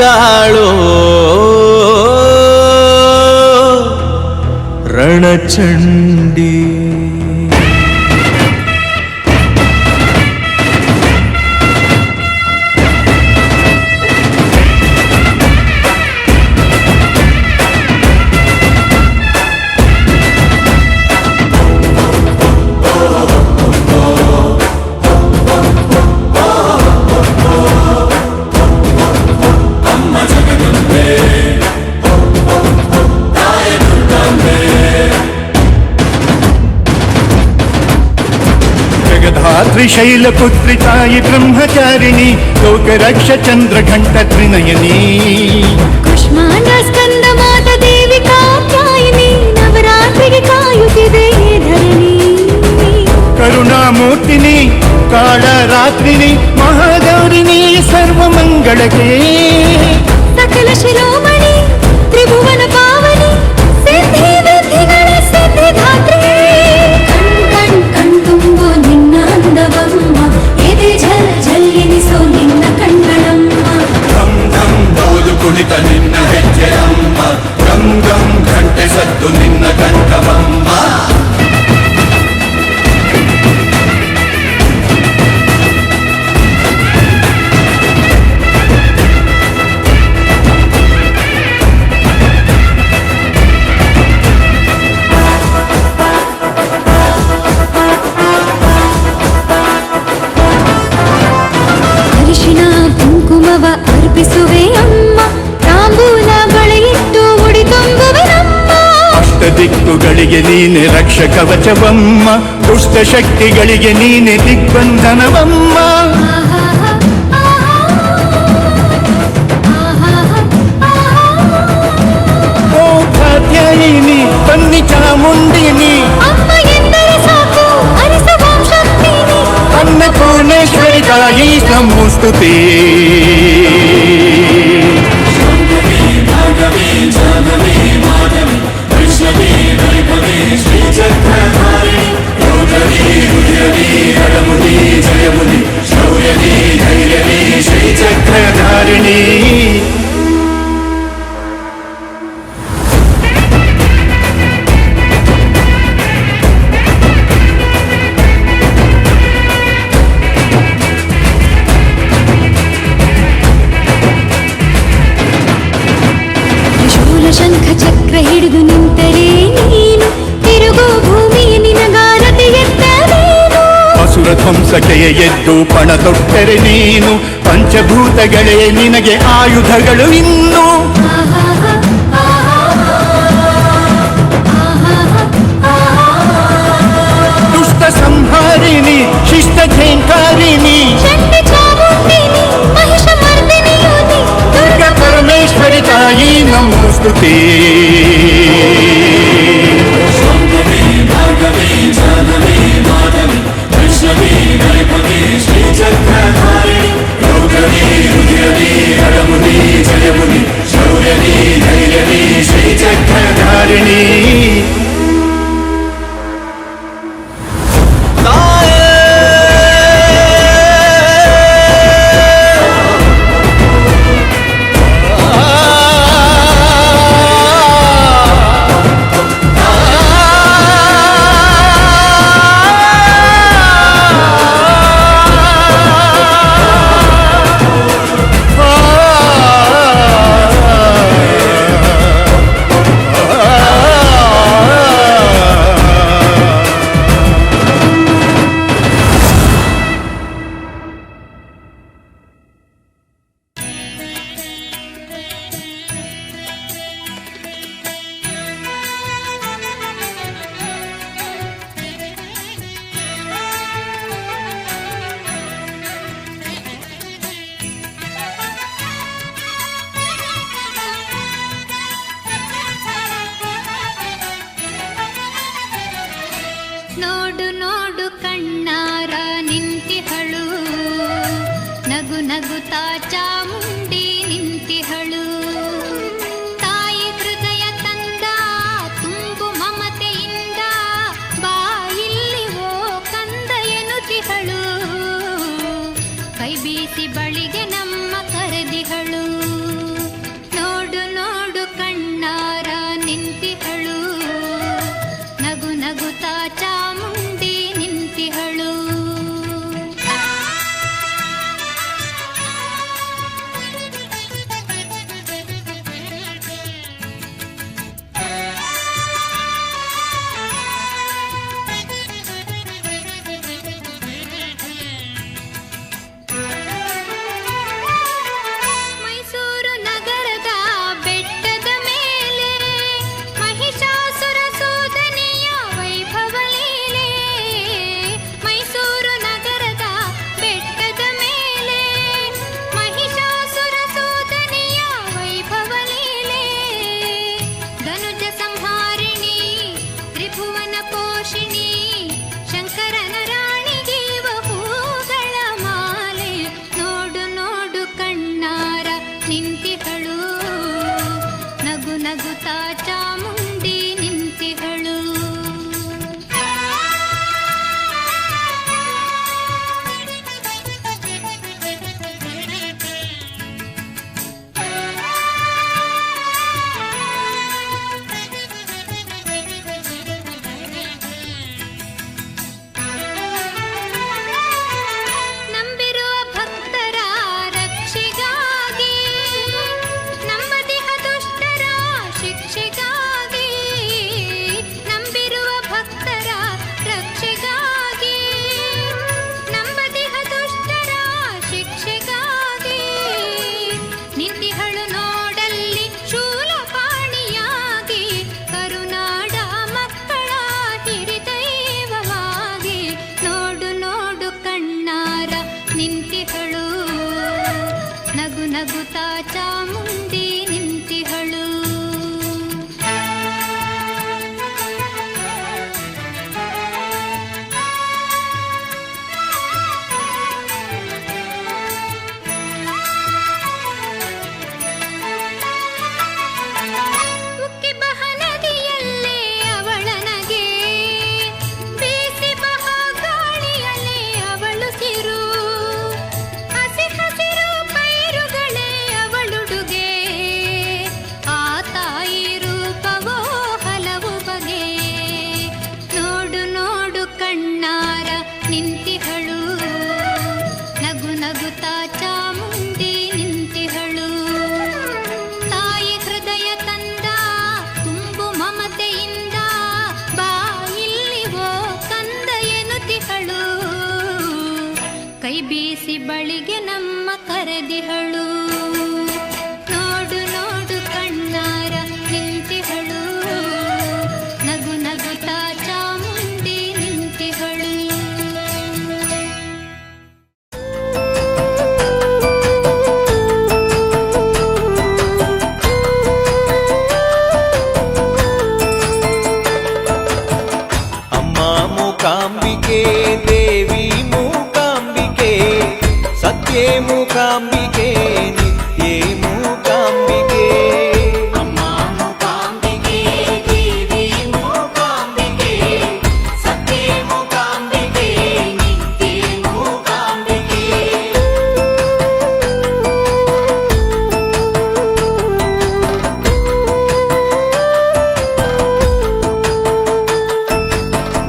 ಬಂದಾಳೋ ರಣಚಂಡಿ. ತ್ರಿಶೈಲಪುತ್ರಿ ತಾಯಿ ಬ್ರಹ್ಮಚಾರಿಣಿ ಲೋಕರಕ್ಷ ಚಂದ್ರಘಂಟ ತ್ರಿನಯನಿ. ಕುಷ್ಮಾಂಡ ಸ್ಕಂದ ಮಾತ ದೇವಿ ಕಾತ್ಯಾಯಿನಿ ನವರಾತ್ರಿಗೆ ಕಾಯುತ್ತಿದೆ ಧರಣಿ. ಕರುಣಾಮೂರ್ತಿನಿ ಕಾಳರಾತ್ರಿನಿ ಮಹಾಗೌರಿನಿ ಸರ್ವಮಂಗಳಕ್ಕೆ. ಸಕಲ ಶಿರೋಮಣಿ ತ್ರಿಭುವನ ಪಾವನಿ ಸಿದ್ಧಿ ವೃದ್ಧಿಗಳ ಸಿದ್ಧಿಧಾತ್ರಿ. ಕಣ್ ಕಣ್ ತುಂಬೋ ನಿನ್ನ ಅಂದವಮ್ಮ ಎದೆ ಝಲ್ ಝಲ್ ಎನಿಸೋ ನಿನ್ನ ಕಣ್ಣಳಮ್ಮ. ಧಂ ಧಂ ಡೋಲು ಕುಣಿತ ನಿನ್ನ ಹೆಜ್ಜೆ ಅಮ್ಮ, ಗಂ ಗಂ ಘಂಟೆ ಸದ್ದು ನಿನ್ನ ಕಂಠವಮ್ಮ. ಕುಂಕುಮವ ಅರ್ಪಿಸುವೆ ಅಮ್ಮ, ತಾಂಬೂಲ ಬಳೆಯಿಟ್ಟು ಉಡಿ ತುಂಬುವೆ ನಮ್ಮ. ಅಷ್ಟ ದಿಕ್ಕುಗಳಿಗೆ ನೀನೆ ರಕ್ಷ ಕವಚವಮ್ಮ, ದುಷ್ಟ ಶಕ್ತಿಗಳಿಗೆ ನೀನೆ ದಿಗ್ಬಂಧನವಮ್ಮ. ಓ ಕಾತ್ಯಾಯಿನಿ ಬನ್ನಿ ಚಾಮುಂಡಿನಿ, ಅಮ್ಮ ಎಂದರೆ ಸಾಕು ಅರಿಸವಾಂ ಶಕ್ತಿನಿ. ಅನ್ನಪೂರ್ಣೇಶ್ವರಿ ತಾಯಿ ನಮೋಸ್ತುತೇ. ಶ್ರೀಚಕ್ರಧಾರಿಣಿ. ಶಂಖ ಚಕ್ರ ಹಿಡಿದು ನಿಂತರೆ ನೀನು, ತಿರುಗೋ ಭೂಮಿಯ ನಿನಗಾರತೆ ಎತ್ತರೇನು. ಅಸುರ ಧ್ವಂಸಕೆಯ ಎದ್ದು ಪಣ ತೊಟ್ಟರೆ ನೀನು, ಪಂಚಭೂತಗಳೇ ನಿನಗೆ ಆಯುಧಗಳು ಇನ್ನು. ದುಷ್ಟ ಸಂಹಾರಿಣಿ ಶಿಷ್ಟ ಝೇಂಕಾರಿಣಿ, ದುರ್ಗಾ ಪರಮೇಶ್ವರಿ ತಾಯಿ ನಮೋಸ್ತುತೇ. ಶ್ರೀಚಕ್ರಧಾರಿಣಿ. ನೋಡು ನೋಡು ಕಣ್ಣಾರ ನಿಂತಿಹಳು, ನಗು ನಗುತ್ತಾ ಚಾಮುಂಡಿ ನಿಂತಿಹಳು. ತಾಯಿ ಹೃದಯ ತಂದ ತುಂಬು ಮಮತೆಯಿಂದ, ಬಾಯಿಲ್ಲಿ ಓ ಕಂದ ಎನ್ನುತ್ತಿಹಳು. ಕೈ ಬೀಸಿ ಬಳಿಗೆ ನಮ್ಮ ಕರೆದಿಹಳು. ನಗುತ್ತಾ ಚಾಮುಂಡಿ ನಿಂತಿಹಳು. ಕೈ ಬೀಸಿ ಬಳಿಗೆ ನಮ್ಮ ಕರೆದಿಹಳು. ನೋಡು ನೋಡು ಕಣ್ಣಾರ ನಿಂತಿಹಳು, ನಗು ನಗುತ್ತಾ ಚಾಮುಂಡಿ ನಿಂತಿಹಳು. ಅಮ್ಮ ಮೂಕಾಂಬಿಕೆ ದೇವಿ ಸತ್ಯೇ ಮೂಕಾಂಬಿಕೆ ನಿತ್ಯೇ ಮೂಕಾಂಬಿಕೆ. ಅಮ್ಮ ಮೂಕಾಂಬಿಕೆ ದೇವಿ ಮೂಕಾಂಬಿಕೆ ಸತ್ಯೇ ಮೂಕಾಂಬಿಕೆ ನಿತ್ಯೇ ಮೂಕಾಂಬಿಕೆ.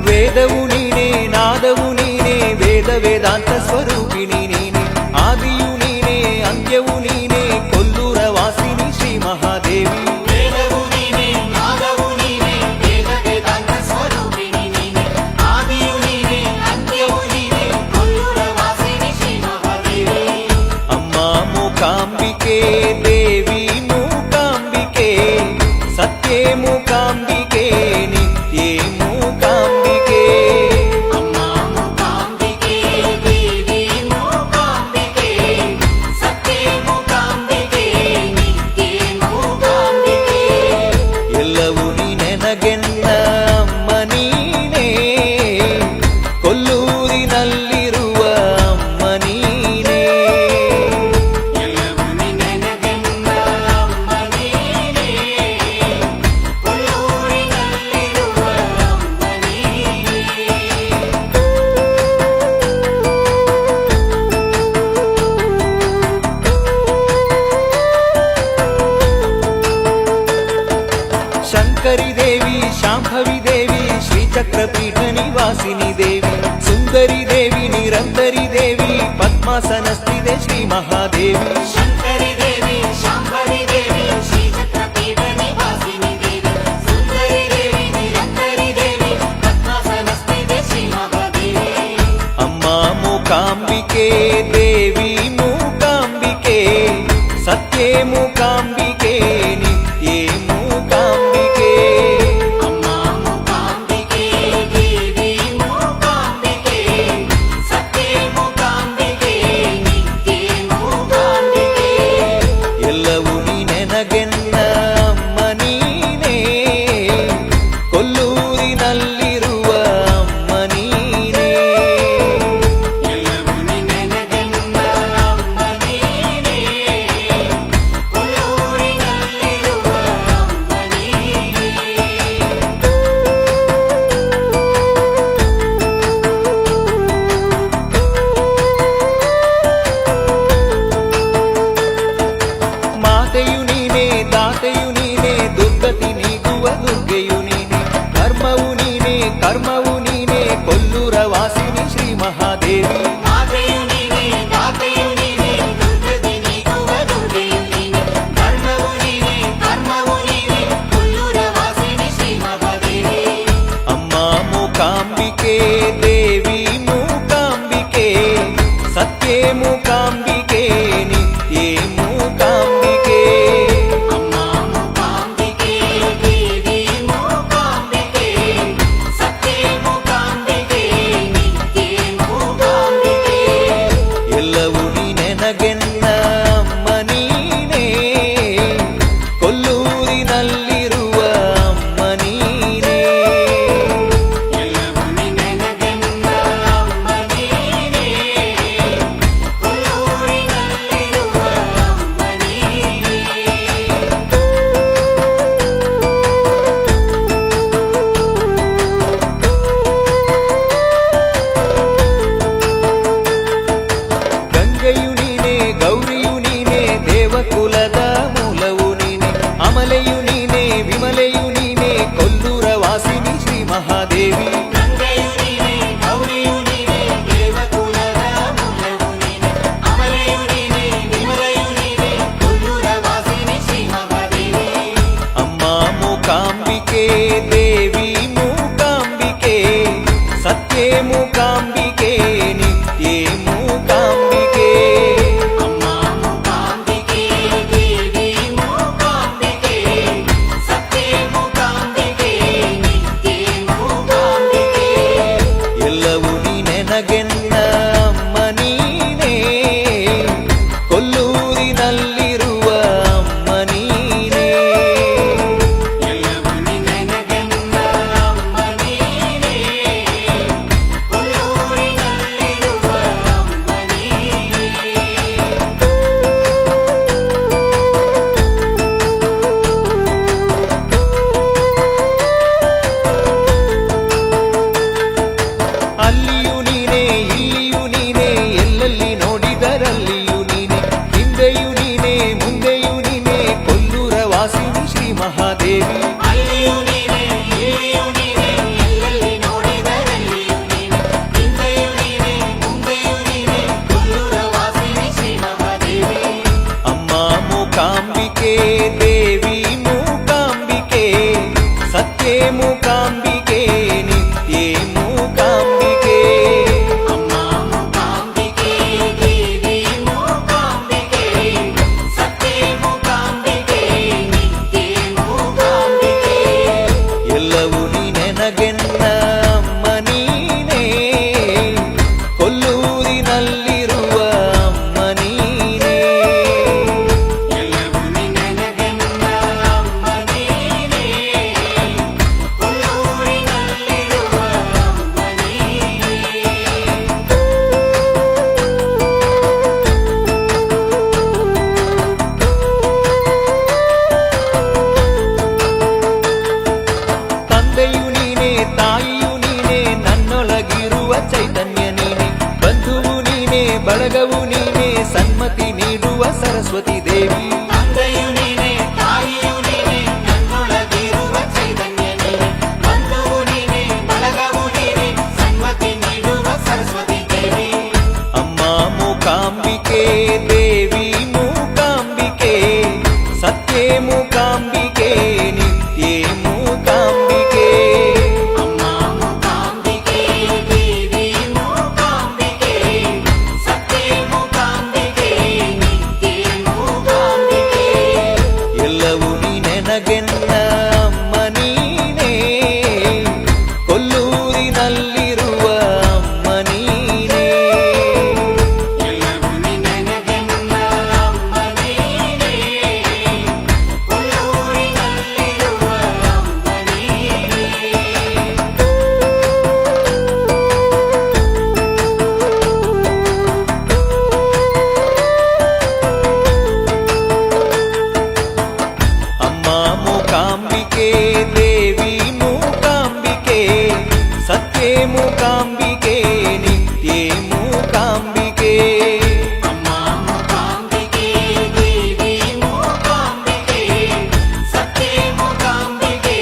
ವೇದವು ನೀನೇ, ನಾದವು ನೀನೇ, ವೇದ ವೇದಾಂತ ಸ್ವರೂಪಿಣಿ ನೀನೇ, ಆದಿಯು ನೀನೇ, ಅಂತ್ಯವು ನೀನೇ, ಕೊಲ್ಲೂರ ವಾಸಿನಿ ಶ್ರೀ ಮಹಾದೇವಿ. ವೇದವು ನೀನೇ, ನಾದವು ನೀನೇ, ವೇದ ವೇದಾಂತ ಸ್ವರೂಪಿಣಿ ನೀನೇ, ಆದಿಯು ನೀನೇ, ಅಂತ್ಯವು ನೀನೇ, ಕೊಲ್ಲೂರ ವಾಸಿನಿ ಶ್ರೀ ಮಹಾದೇವಿ. ಅಮ್ಮ ಮೂಕಾಂಬಿಕೆ ದೇವಿ ಮೂಕಾಂಬಿಕೆ ಸತ್ಯೇ ಮೂಕಾಂಬಿಕೆ ನಿತ್ಯೇ ಮೂಕಾಂಬಿಕೆ. ಅಮ್ಮ ಮೂಕಾಂಬಿಕೆ ದೇವಿ ಮೂಕಾಂಬಿಕೆ ಸತ್ಯೇ ಮೂಕಾಂಬಿಕೆ ನಿತ್ಯೇ ಮೂಕಾಂಬಿಕೆ. ಎಲ್ಲವೂ ನೀನೆನಗೆನ್ನ ಅಮ್ಮ ನೀನೇ, ಕೊಲ್ಲೂರಿನಲ್ಲಿರುವ ಅಮ್ಮ ನೀನೇ. ಎಲ್ಲವೂ ನಿನಗೆನ್ನ ಅಮ್ಮ ನೀನೇ, ಕೊಲ್ಲೂರಿನಲ್ಲಿರುವ ಅಮ್ಮ ನೀನೇ. ಶಂಕರಿ ದೇವಿ, ಶಾಂಭವಿ ದೇವಿ, ಶ್ರೀಚಕ್ರಪೀಠ ನಿವಾಸಿನಿ ದೇವಿ, ಸುಂದರಿ ದೇವಿ, ನಿರಂತರಿ ದೇವಿ, ಪದ್ಮಾಸನಸ್ಥಿದೆ ಶ್ರೀ ಮಹಾದೇವಿ. ಶಂಕರಿ ದೇವಿ, ಶಾಂಭವಿ ದೇವಿ, ಶ್ರೀಚಕ್ರಪೀಠ ನಿವಾಸಿನಿ ದೇವಿ, ಸುಂದರಿ ದೇವಿ, ನಿರಂತರಿ ದೇವಿ, ಪದ್ಮಾಸನಸ್ಥಿತೆ ಶ್ರೀ ಮಹಾದೇವಿ. ಅಮ್ಮ ಮೂಕಾಂಬಿಕೆ ದೇವಿ ಮೂಕಾಂಬಿಕೆ ಸತ್ಯೇ ಮೂಕಾಂಬಿಕೆ ನಿತ್ಯೇ ಮೂಕಾಂಬಿಕೆ. ಅಮ್ಮ ಮೂಕಾಂಬಿಕೆ ದೇವಿ ಮೂಕಾಂಬಿಕೆ ಸತ್ಯೇ ಮೂಕಾಂಬಿಕೆ ನಿತ್ಯೇ ಮೂಕಾಂಬಿಕೆ. ಎಲ್ಲವೂ ನೀನೆನಗೆನ್ನ ಅಮ್ಮ ನೀನೇ, ಕೊಲ್ಲೂರಿನಲ್ಲಿರುವ ಅಮ್ಮ ನೀನೇ. ಎಲ್ಲವೂ ನಿನಗೆನ್ನ ಅಮ್ಮ ನೀನೇ, ಕೊಲ್ಲೂರಿನಲ್ಲಿರುವ ಅಮ್ಮ ನೀನೇ. ಮಾತೆಯು ನೀನೇ, ದಾತೆಯು ನೀನೇ, ದುರ್ಗತಿ ನೀಗುವ ದುರ್ಗೆಯು ನೀನೇ, ಧರ್ಮವು ನೀನೇ, ಕರ್ಮವು ನೀನೇ, ಕೊಲ್ಲೂರ ವಾಸಿನಿ ಶ್ರೀ ಮಹಾದೇವಿ. ಮಾತೆಯು ನೀನೇ, ದಾತೆಯು ನೀನೇ, ದುರ್ಗತಿ ನೀಗುವ ದುರ್ಗೆಯು ನೀನೇ, ಧರ್ಮವು ನೀನೇ, ಕರ್ಮವು ನೀನೇ, ಕೊಲ್ಲೂರ ವಾಸಿನಿ ಶ್ರೀ ಮಹಾದೇವಿ. ಅಮ್ಮ ಮೂಕಾಂಬಿಕೆ ದೇವಿ ಮೂಕಾಂಬಿಕೆ ಸತ್ಯೇ ಮೂಕಾಂಬಿಕೆ ನಿತ್ಯೇ ಮೂಕಾಂಬಿಕೆ. ಅಮ್ಮ ಮೂಕಾಂಬಿಕೆ ದೇವಿ ಮೂಕಾಂಬಿಕೆ ಸತ್ಯೇ ಮೂಕಾಂಬಿಕೆ ನಿತ್ಯೇ ಮೂಕಾಂಬಿಕೆ. ಕೊಲ್ಲೂರಿನಲ್ಲಿರುವ ಅಮ್ಮ ನೀನೇ. ಎಲ್ಲವೂ ನಿನಗೆನ್ನ ಅಮ್ಮ ನೀನೇ, ಕೊಲ್ಲೂರಿನಲ್ಲಿರುವ ಅಮ್ಮ ನೀನೇ. ತಂದೆಯು ನೀನೇ, ತಾಯಿಯು ನೀನೇ, ನನ್ನೊಳಗಿರುವ ಚೈತನ್ಯ ನೀನೇ, ಬಂಧುವು ನೀನೇ, ಬಳಗವು ನೀನೇ, ಸನ್ಮತಿ ನೀಡುವ ಸರಸ್ವತಿ ದೇವಿ. ತಂದೆಯು ನೀನೇ, ತಾಯಿಯು ನೀನೇ, ನನ್ನೊಳಗಿರುವ ಚೈತನ್ಯ ನೀನೇ, ಬಂಧುವು ನೀನೇ, ಬಳಗವು ನೀನೇ, ಸನ್ಮತಿ ನೀಡುವ ಸರಸ್ವತಿ ದೇವಿ. ಅಮ್ಮ ಮೂಕಾಂಬಿಕೆ ದೇವಿ ಮೂಕಾಂಬಿಕೆ, ಸತ್ಯೇ ಮೂಕಾಂಬಿಕೆ, ನಿತ್ಯೇ ಮೂಕಾಂಬಿಕೆ. ಅಮ್ಮ ಮೂಕಾಂಬಿಕೆ, ದೇವಿ ಮೂಕಾಂಬಿಕೆ, ಸತ್ಯೇ ಮೂಕಾಂಬಿಕೆ, ನಿತ್ಯೇ ಮೂಕಾಂಬಿಕೆ. ಎಲ್ಲವೂ ನೀನೆನಗೆನ್ನ ಅಮ್ಮ ನೀನೇ, ಕೊಲ್ಲೂರಿನಲ್ಲಿರುವ ಅಮ್ಮ ನೀನೇ. ಎಲ್ಲವೂ ನಿನಗೆನ್ನ ಅಮ್ಮ ನೀನೇ, ಕೊಲ್ಲೂರಿನಲ್ಲಿರುವ ಅಮ್ಮ ನೀನೇ. ಅಮ್ಮ ಮೂಕಾಂಬಿಕೆ ದೇವಿ ಮೂಕಾಂಬಿಕೆ, ಸತ್ಯೇ ಮೂಕಾಂಬಿಕೆ, ನಿತ್ಯೇ ಮೂಕಾಂಬಿಕೆ. ಅಮ್ಮ ಮೂಕಾಂಬಿಕೆ, ದೇವಿ ಮೂಕಾಂಬಿಕೆ, ಸತ್ಯೇ ಮೂಕಾಂಬಿಕೆ,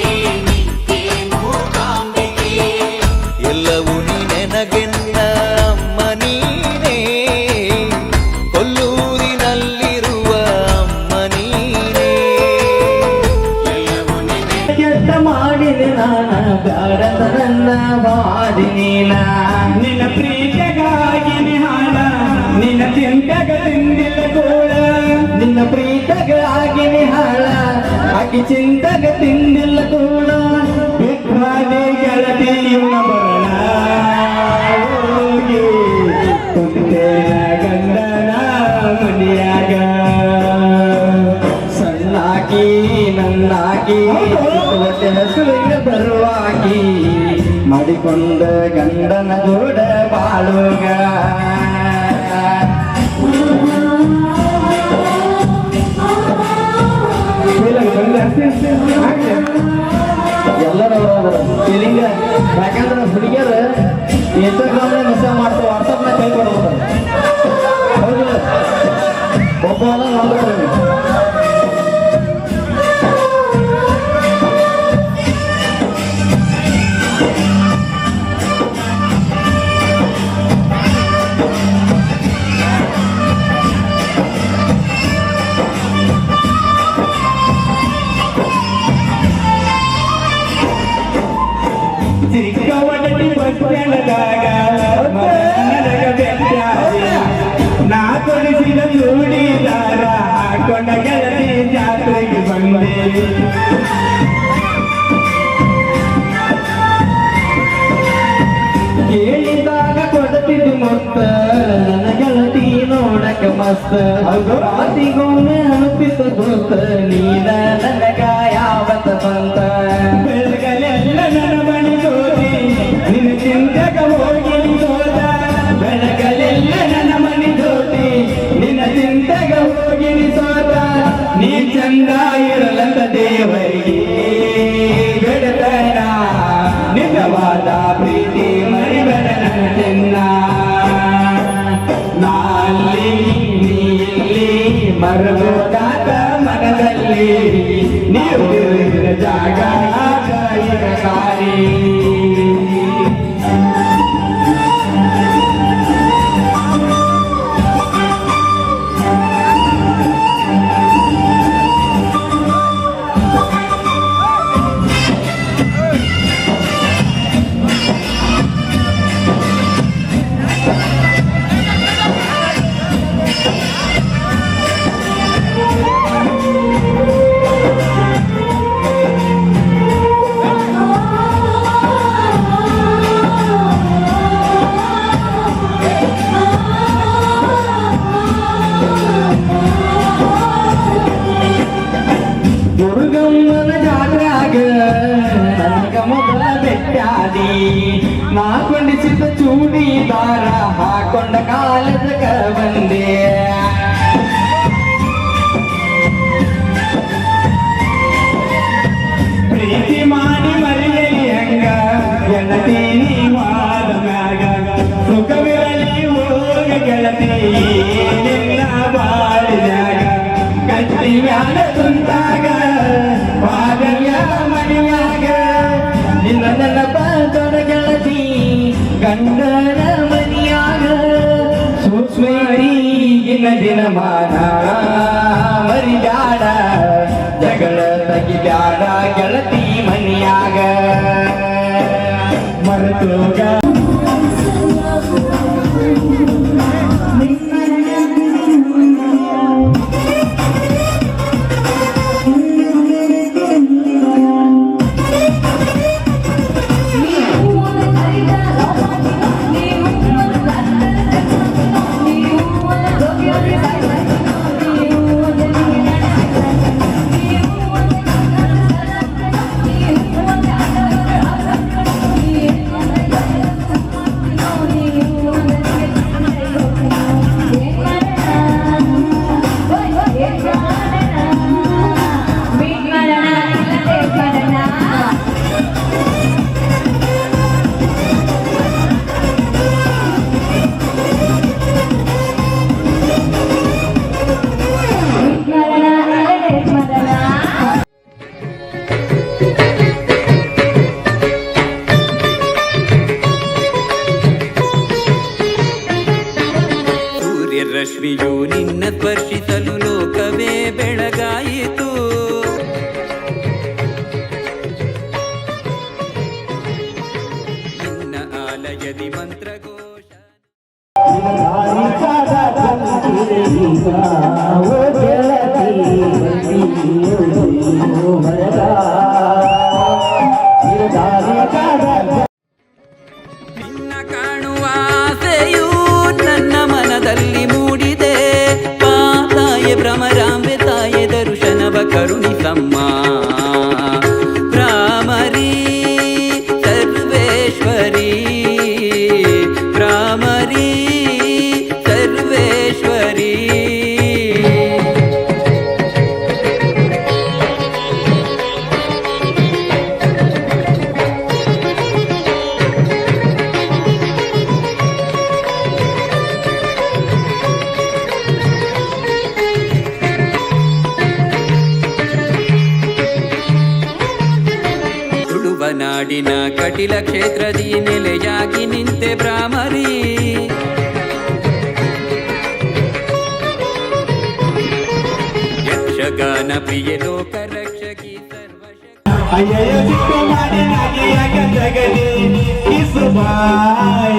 ನಿತ್ಯೇ ಮೂಕಾಂಬಿಕೆ. ಎಲ್ಲವೂ ನೀನೆನಗೆನ್ನ ಅಮ್ಮ ನೀನೇ, ಕೊಲ್ಲೂರಿನಲ್ಲಿರುವ ಅಮ್ಮ ನೀನೇ. ಎಲ್ಲವೂ ನಿನಗೆ ಕೆಟ್ಟ ಮಾಡಿದೆ ನಾನ ಬ್ಯಾಡದ ನನ್ನ ಬಾಡಿ ನೀನ ನಿನ್ನ ಪ್ರೀತಿಗಾಗಿ ನಿಹಾಳ ನಿನ್ನ ಚಿಂತೆಗ ತಿಂದಿಲ್ಲ ಕೂಡ ನಿನ್ನ ಪ್ರೀತಿಗಾಗಿ ನಿಹಾಳ ಆಕಿ ಚಿಂತೆಗ ತಿಂದಿಲ್ಲ ಕೂಡ ಬಿಟ್ವಾದಿ ಗೆಳತಿ ಇವನ ಬರಣ ಹೋಗಿ ಕುಂತೇನ ಗಂಡನ ಮನೆಯಾಗ ಸಣ್ಣಾಕಿ ನನ್ನಾಕಿ ಹೆಸರಿಗೆ ಬರುವಾಗಿ ಮಾಡಿಕೊಂಡ ಗಂಡನ ಜೋಡ ಬಾಳುಗ ಎಲ್ಲರೂ ಫೀಲಿಂಗ್ ಯಾಕಂದ್ರೆ ಹುಡುಗಿಯರು ಇನ್ಸ್ಟಾಗ್ರಾಮ್ ಮೆಸೇಜ್ ಮಾಡ್ತಾರೆ, ವಾಟ್ಸಪ್ನ ಕೈ ಕೊಡ್ಬೋದು. ಹೌದಿಲ್ಲ, ಒಬ್ಬ ನಂಬ್ತಾರೆ. ಚಿಕ್ಕವಟಿ ಬಸ್ಸೆಳದಾಗ ನನಗ ಬೆಟ್ಟಾಗಿ ನಾ ಕೊಡಿಸಿದ ಚೂಡಿದಾರ ಹಾಕೊಂಡ ಗೆಳತಿ ಜಾತ್ರೆಗೆ ಬಂದೆ ಕೇಳಿದಾಗ ಕೊಡ್ತಿದ್ದು ಮತ್ತ ನನ್ನ ಗೆಳತಿ ನೋಡಕ ಮಸ್ತ ಮಾತಿಗೊಮ್ಮೆ ಅನುಪಿತ ದೋಸ್ತ ನೀನ ನನಗ ಯಾವತ್ತ ಬಂತ ಬೆಳಗಲೆಲ್ಲ ನನ್ನ ಮನೆ ಜೋತಿ ನಿನ್ನ ಚಿಂತೆಗ ಹೋಗಿ ಸೋದ ಬೆಳಗಲೆಲ್ಲ ನನ್ನ ಮನೆ ಜೋತಿ ನಿನ್ನ ಚಿಂತೆಗ ಹೋಗಿ ಸೋದ ನೀ ಚಂದ ಇರಲಂತ ದೇವರಿಗೆ ಬೆಡತನ ನಿಜವಾದ ಪ್ರೀತಿ ಮರಿಬೇಡ ನನ್ನ ಚೆನ್ನ ನಾಲ್ಲಿ ನೀಲಿ ಮರಗೋದಾದ ಮನದಲ್ಲಿ ನೀವು ಇರುವ ಜಾಗ ಸಾರಿ ಮಾಡ್ಕೊಂಡ ಕಾಲದಕ ಬಂದೆ ಪ್ರೀತಿ ಮಾಡಿ ಮರೆಯಲಿ ಹಂಗ ಗೆಳತಿ ನೀವಾದ ಮ್ಯಾಗ ಸುಖವಿರಲಿ ಹೋಗ ಗೆಳತಿ ನಿನ್ನ ಬಾಳಿದಾಗ ಕಟ್ಟಿ ಮ್ಯಾಲ ಕುಂತಾಗ ಬಾಗಲ್ಯ ಮನೆಯಾಗ ನಿನ್ನ ನೆನಪ ತೊಡ ಗೆಳತಿ ಗಂಡನ ಮನೆಯಾಗ ಸೂಕ್ಷ್ಮೀಗಿನ ದಿನಮಾನ ಮರಿದಾಡ ಜಗಳ ತಗಿದಾಡ ಗೆಳತಿ ಮನೆಯಾಗ ಮರೆತೋಗ ಸೂರ್ಯರಶ್ಮಿಯು ನಿನ್ನ ಸ್ಪರ್ಶಿಸಲು ಲೋಕವೇ ಬೆಳಗಾಯಿತು. ನಿನ್ನ ಆಲಯದಿ ಮಂತ್ರಘೋಷ ನಿನ್ನ ಕಾಣುವ ಆಸೆಯು ನನ್ನ ಮನದಲ್ಲಿ ಮೂಡಿದೆ. ತಾಯೆ ಭ್ರಮರಾಂಬೆ ತಾಯೆ ದರ್ಶನವ ಕರುಣಿಸಮ್ಮ. ಭ್ರಾಮರಿ ಸರ್ವೇಶ್ವರಿ ಭ್ರಾಮರಿ ಸರ್ವೇಶ್ವರಿ. ನಾಡಿನ ಕಟಿಲ ಕ್ಷೇತ್ರದಿ ನೆಲೆಯಾಗಿ ನಿಂತೆ ಭ್ರಾಮರಿ. ಯಕ್ಷಗಾನ ಪ್ರಿಯ ಲೋಕ ರಕ್ಷಕಿ ಸರ್ವಶಕ್ತಿ. ಅಯ್ಯಯ್ಯ ಸಿಕ್ಕ ಮಾಡಿ ನಾಗಿಯಾಗ ಜಗಲಿ ಇಸುಬಾಯ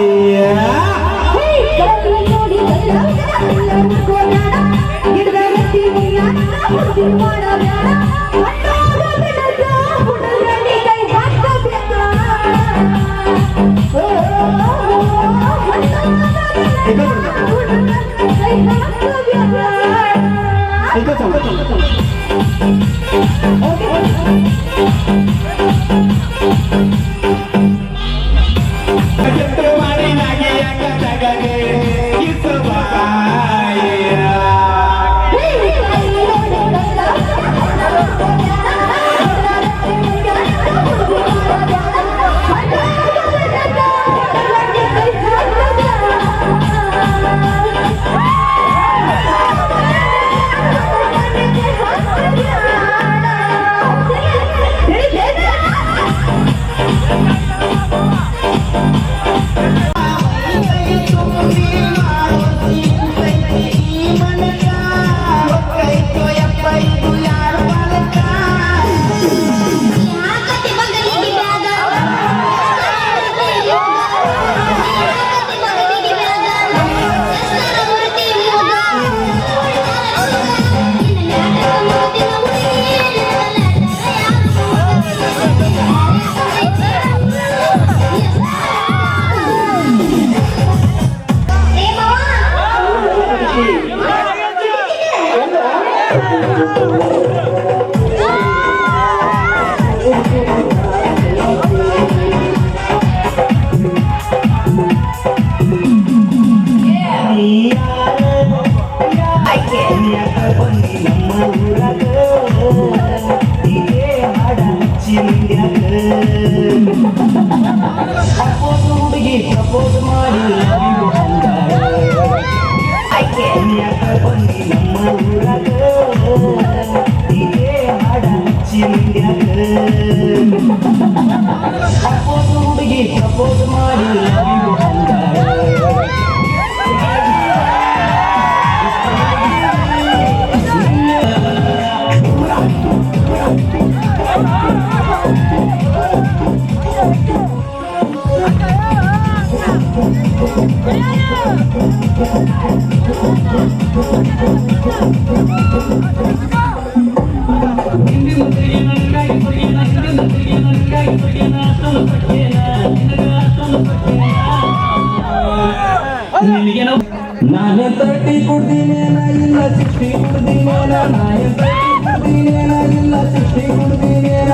ಮಾಡಿ ನಾಗಿಯಾಗ ಜಗಲಿ ಇಸುಬಾಯ ಯಾಕ ಬನ್ನಿ ನಮ್ಮ ಊರಾಗ ಇದೇ ಹಾಡ ಹಚ್ಚಿ ಮಂಡ್ಯಾಗ ಪ್ರಪೋಸ್ ಹುಡುಗಿ ಪ್ರಪೋಸ್ ಮಾಡಿ ಲವ್ ಯಾಕ ಬನ್ನಿ ನಮ್ಮ ಊರಾಗ ಇದೇ ಹಾಡ ಹಚ್ಚಿ ಮಂಡ್ಯಾಗ ಪ್ರಪೋಸ್ ಹುಡುಗಿ ಪ್ರಪೋಸ್ ಮಾಡಿ ಲವ್ ನಾನೇ 30 ಕುಡ್ದಿನೇನ ಇಲ್ಲ 60 ಕುಡ್ದಿನೇನ ನಾನೇ 30 ಕುಡ್ದಿನೇನ ಇಲ್ಲ 60 ಕುಡ್ದಿನೇನ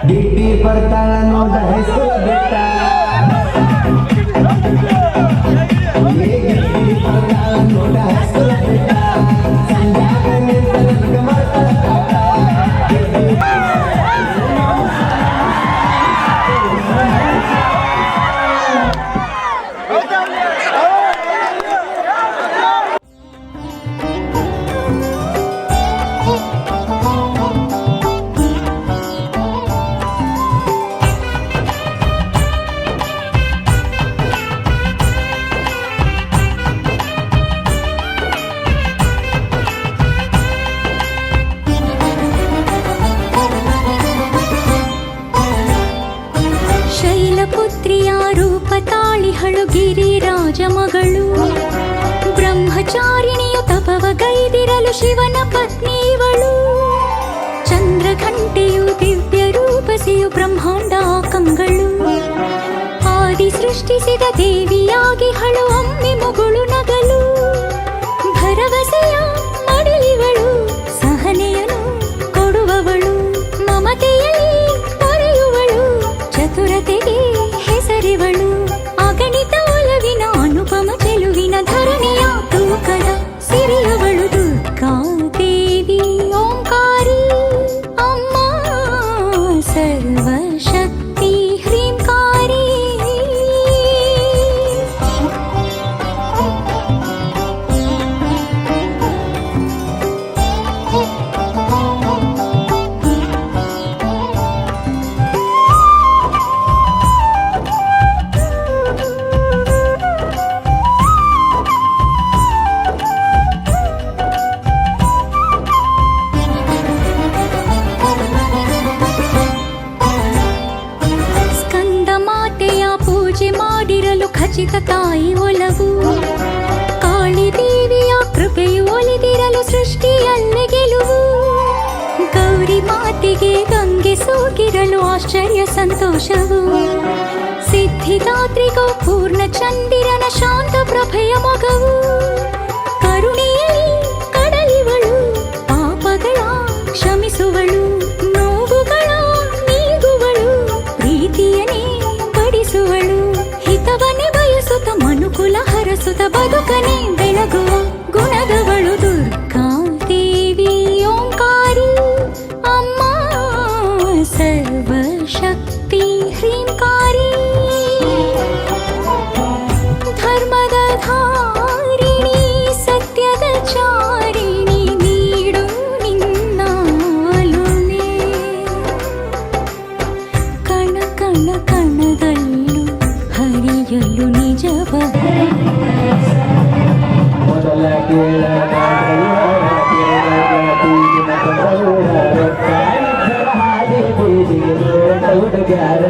ಗಿಟ್ಟಿ ಬರ್ತಾಳ ನೋಡ ಹೆಸರು ಬಿಟ್ಟ ಗಿಟ್ಟಿ ಬರ್ತಾಳ ನೋಡ ಹೆಸರು ಬಿಟ್ಟ ಸಂಜಾಗ ನಿಂತ ನನಗೆ ಮಾಡ್ತಾಳ ಶೈಲಪುತ್ರಿಯ ರೂಪ ತಾಳಿಹಳು ಗಿರಿರಾಜ ಮಗಳು ಬ್ರಹ್ಮಚಾರಿಣಿಯು ತಪವಗೈದಿರಲು ಶಿವನ ಪತ್ನಿಯವಳು ಚಂದ್ರಘಂಟೆಯು ದಿವ್ಯ ರೂಪಸಿಯು ಬ್ರಹ್ಮಾಂಡ ಕಂಗಳು ಆದಿ ಸೃಷ್ಟಿಸಿದ ದೇವಿಯಾಗಿ ಹಳು ಒಮ್ಮೆ ಮುಗುಳು ನಗಲು ಭರವಸೆಯ ಮಡಿಲಿವಳು ಸಹನೆಯನು ಕೊಡುವವಳು ಮಮತೆಯಲ್ಲಿ ತೊರೆಯುವಳು ಚತುರತೆಗೆ ಹೆಸರಿವಳು ಅಗಣಿತ ಒಲವಿನ ಅನುಪಮ ಚೆಲುವಿನ ಧರಣಿಯ ತೂಕದ ಸಿರಿಯವಳು ದುರ್ಗಾ ದೇವಿ ಓಂಕಾರಿ ಅಮ್ಮ ಸರ್ವಶಕ್ತಿ ಹ್ರೀಂಕಾರಿ ಸ್ಕಂದ ಮಾತೆಯ ಪೂಜೆ ಮಾಡಿರಲು ಖಚಿತ ತಾಯಿ ಒಲವು ಕಾಳಿ ದೇವಿಯ ಕೃಪೆಯು ಒಲಿದಿರಲು ಸೃಷ್ಟಿಯಲ್ಲೇ ಗೆಲುವು ಗೌರಿ ಮಾತೆಗೆ ಗಂಗೆ ಸೋಗಿರಲು ಆಶ್ಚರ್ಯ ಸಂತೋಷವು ಸಿದ್ಧಿದಾತ್ರಿಗೂ ಪೂರ್ಣ ಚಂದಿರನ ಶಾಂತ ಪ್ರಭೆಯ ಮಗವು ಕರುಣೆಯಲ್ಲಿ ಕಡಲಿವಳು ಪಾಪಗಳ ಕ್ಷಮಿಸುವಳು ನೋವುಗಳ ನೀಗುವಳು ಪ್ರೀತಿಯನೇ ಬಡಿಸುವಳು ಹಿತವನ್ನೇ ಬಯಸುತ್ತ ಮನುಕುಲ ಹರಸುತ್ತ ಬದುಕನೆ ಬೆಳಗುವ ಗುಣದವಳು ದುರ್ಗಾ ದೇವಿ ಓಂಕಾರಿ ಅಮ್ಮ ಸರ್ವಶಕ್ತಿ ಹ್ರೀಂಕಾರಿ ಧರ್ಮದ ಧಾರಿಣಿ ಸತ್ಯದ ಚಾರಿಣಿ ನೀಡು ನಿನ್ನಾಲುನೆ ಕಣ ಕಣ ಕಣದಲ್ಲೂ ಹರಿಯಲು ನಿಜವ ಮೊದಲ ಕೇಳ ಹುಡುಗ್ಯಾರ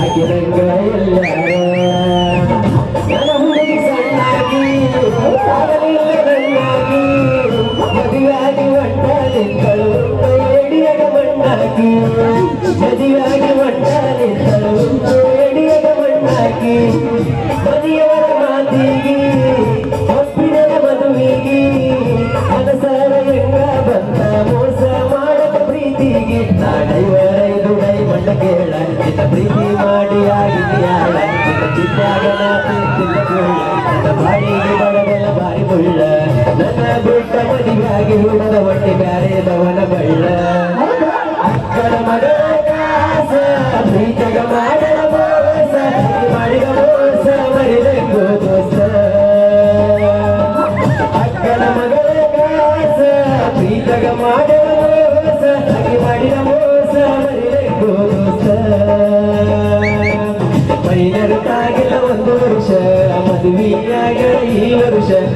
ಅಗಿರಂಗ ಎಲ್ಲಾರ ನನ್ನ ಹುಡುಗಿ ಸಣ್ಣಾಗಿ ಸಾಗಲಿಲ್ಲದನ್ನಾಗಿ ಮದುವಾಗಿ ಮಂಡ ನಿಂತಳು ಎಡಿಯಗ ಮಣ್ಣಾಕಿ ಮದುವಾಗಿ ಮಂಡ ನಿಂತಳು ಎಡಿಯಗ ಮಣ್ಣಾಕಿ ಮನೆಯವರ ಮಾತಿಗೆ ಒಪ್ಪಿದ ಮದುವೆಗೆ ಮನಸಾರ ಹೆಂಗ ಬಂದ ಮೋಸ ಮಾಡದ ಪ್ರೀತಿಗೆ ನಾಡೈವರ ಇದು ಡೈ ಮಂಡ ಕೇಳ ಚಿತ್ತ ಪ್ರೀತಿ ಮಾಡಿ ಆಗಿದೆಯಾಳ ಚಿತ್ತಾಗನ ಪ್ರೀತಿ ಬಾಡಿಗೆ ಬರಬೆಲ್ಲ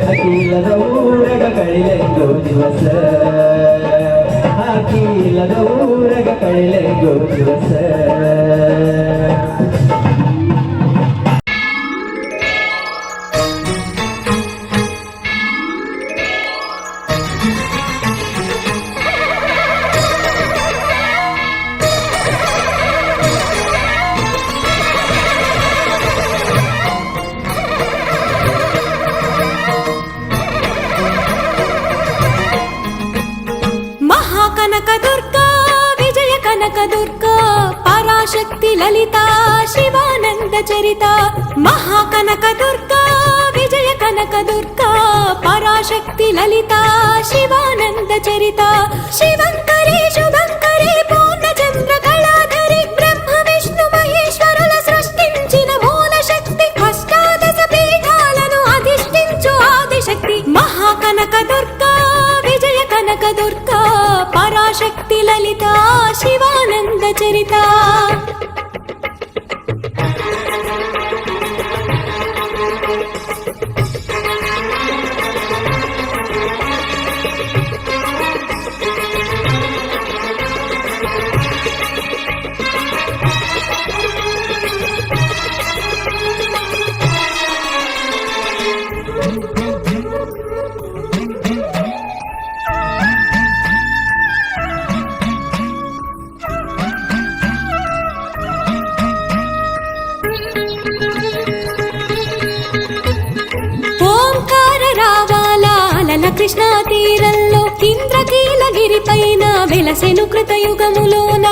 ಅಖಿಲದ ಊರಗ ಕಳಿಲೆಂದು ದಿವಸ ಅಖಿಲದ ಊರಗ ಕಳಿಲೆಂದು ದಿವಸ ಕನಕದುರ್ಗಾ ವಿಜಯ ಕನಕದುರ್ಗಾ ಪರಾಶಕ್ತಿ ಲಲಿತಾ ಶಿವಾನಂದ ಚರಿತಾ ಮಹಾಕನಕದುರ್ಗಾ ವಿಜಯ ಕನಕದುರ್ಗಾ ಪರಾಶಕ್ತಿ ಲಲಿತಾ ಶಿವಾನಂದ ಚರಿತಾ ಶಿವಂಕರಿ ಶುಭಂಕರಿ పూర్ణచంద్ర కళాధరి బ్రహ్మ విష్ణు మహేశ్వరుల సృష్టించిన మూల శక్తి అష్టాదశ పీఠాలను అధిష్ఠించు ఆదిశక్తి మహాకనకదుర్గా విజయ కనకదుర్గా పరాశక్తి లలితా శివానంద చరితా కృష్ణా తీరంలో ఇంద్రకీలగిరి పైన వెలసెను కృతయుగములోన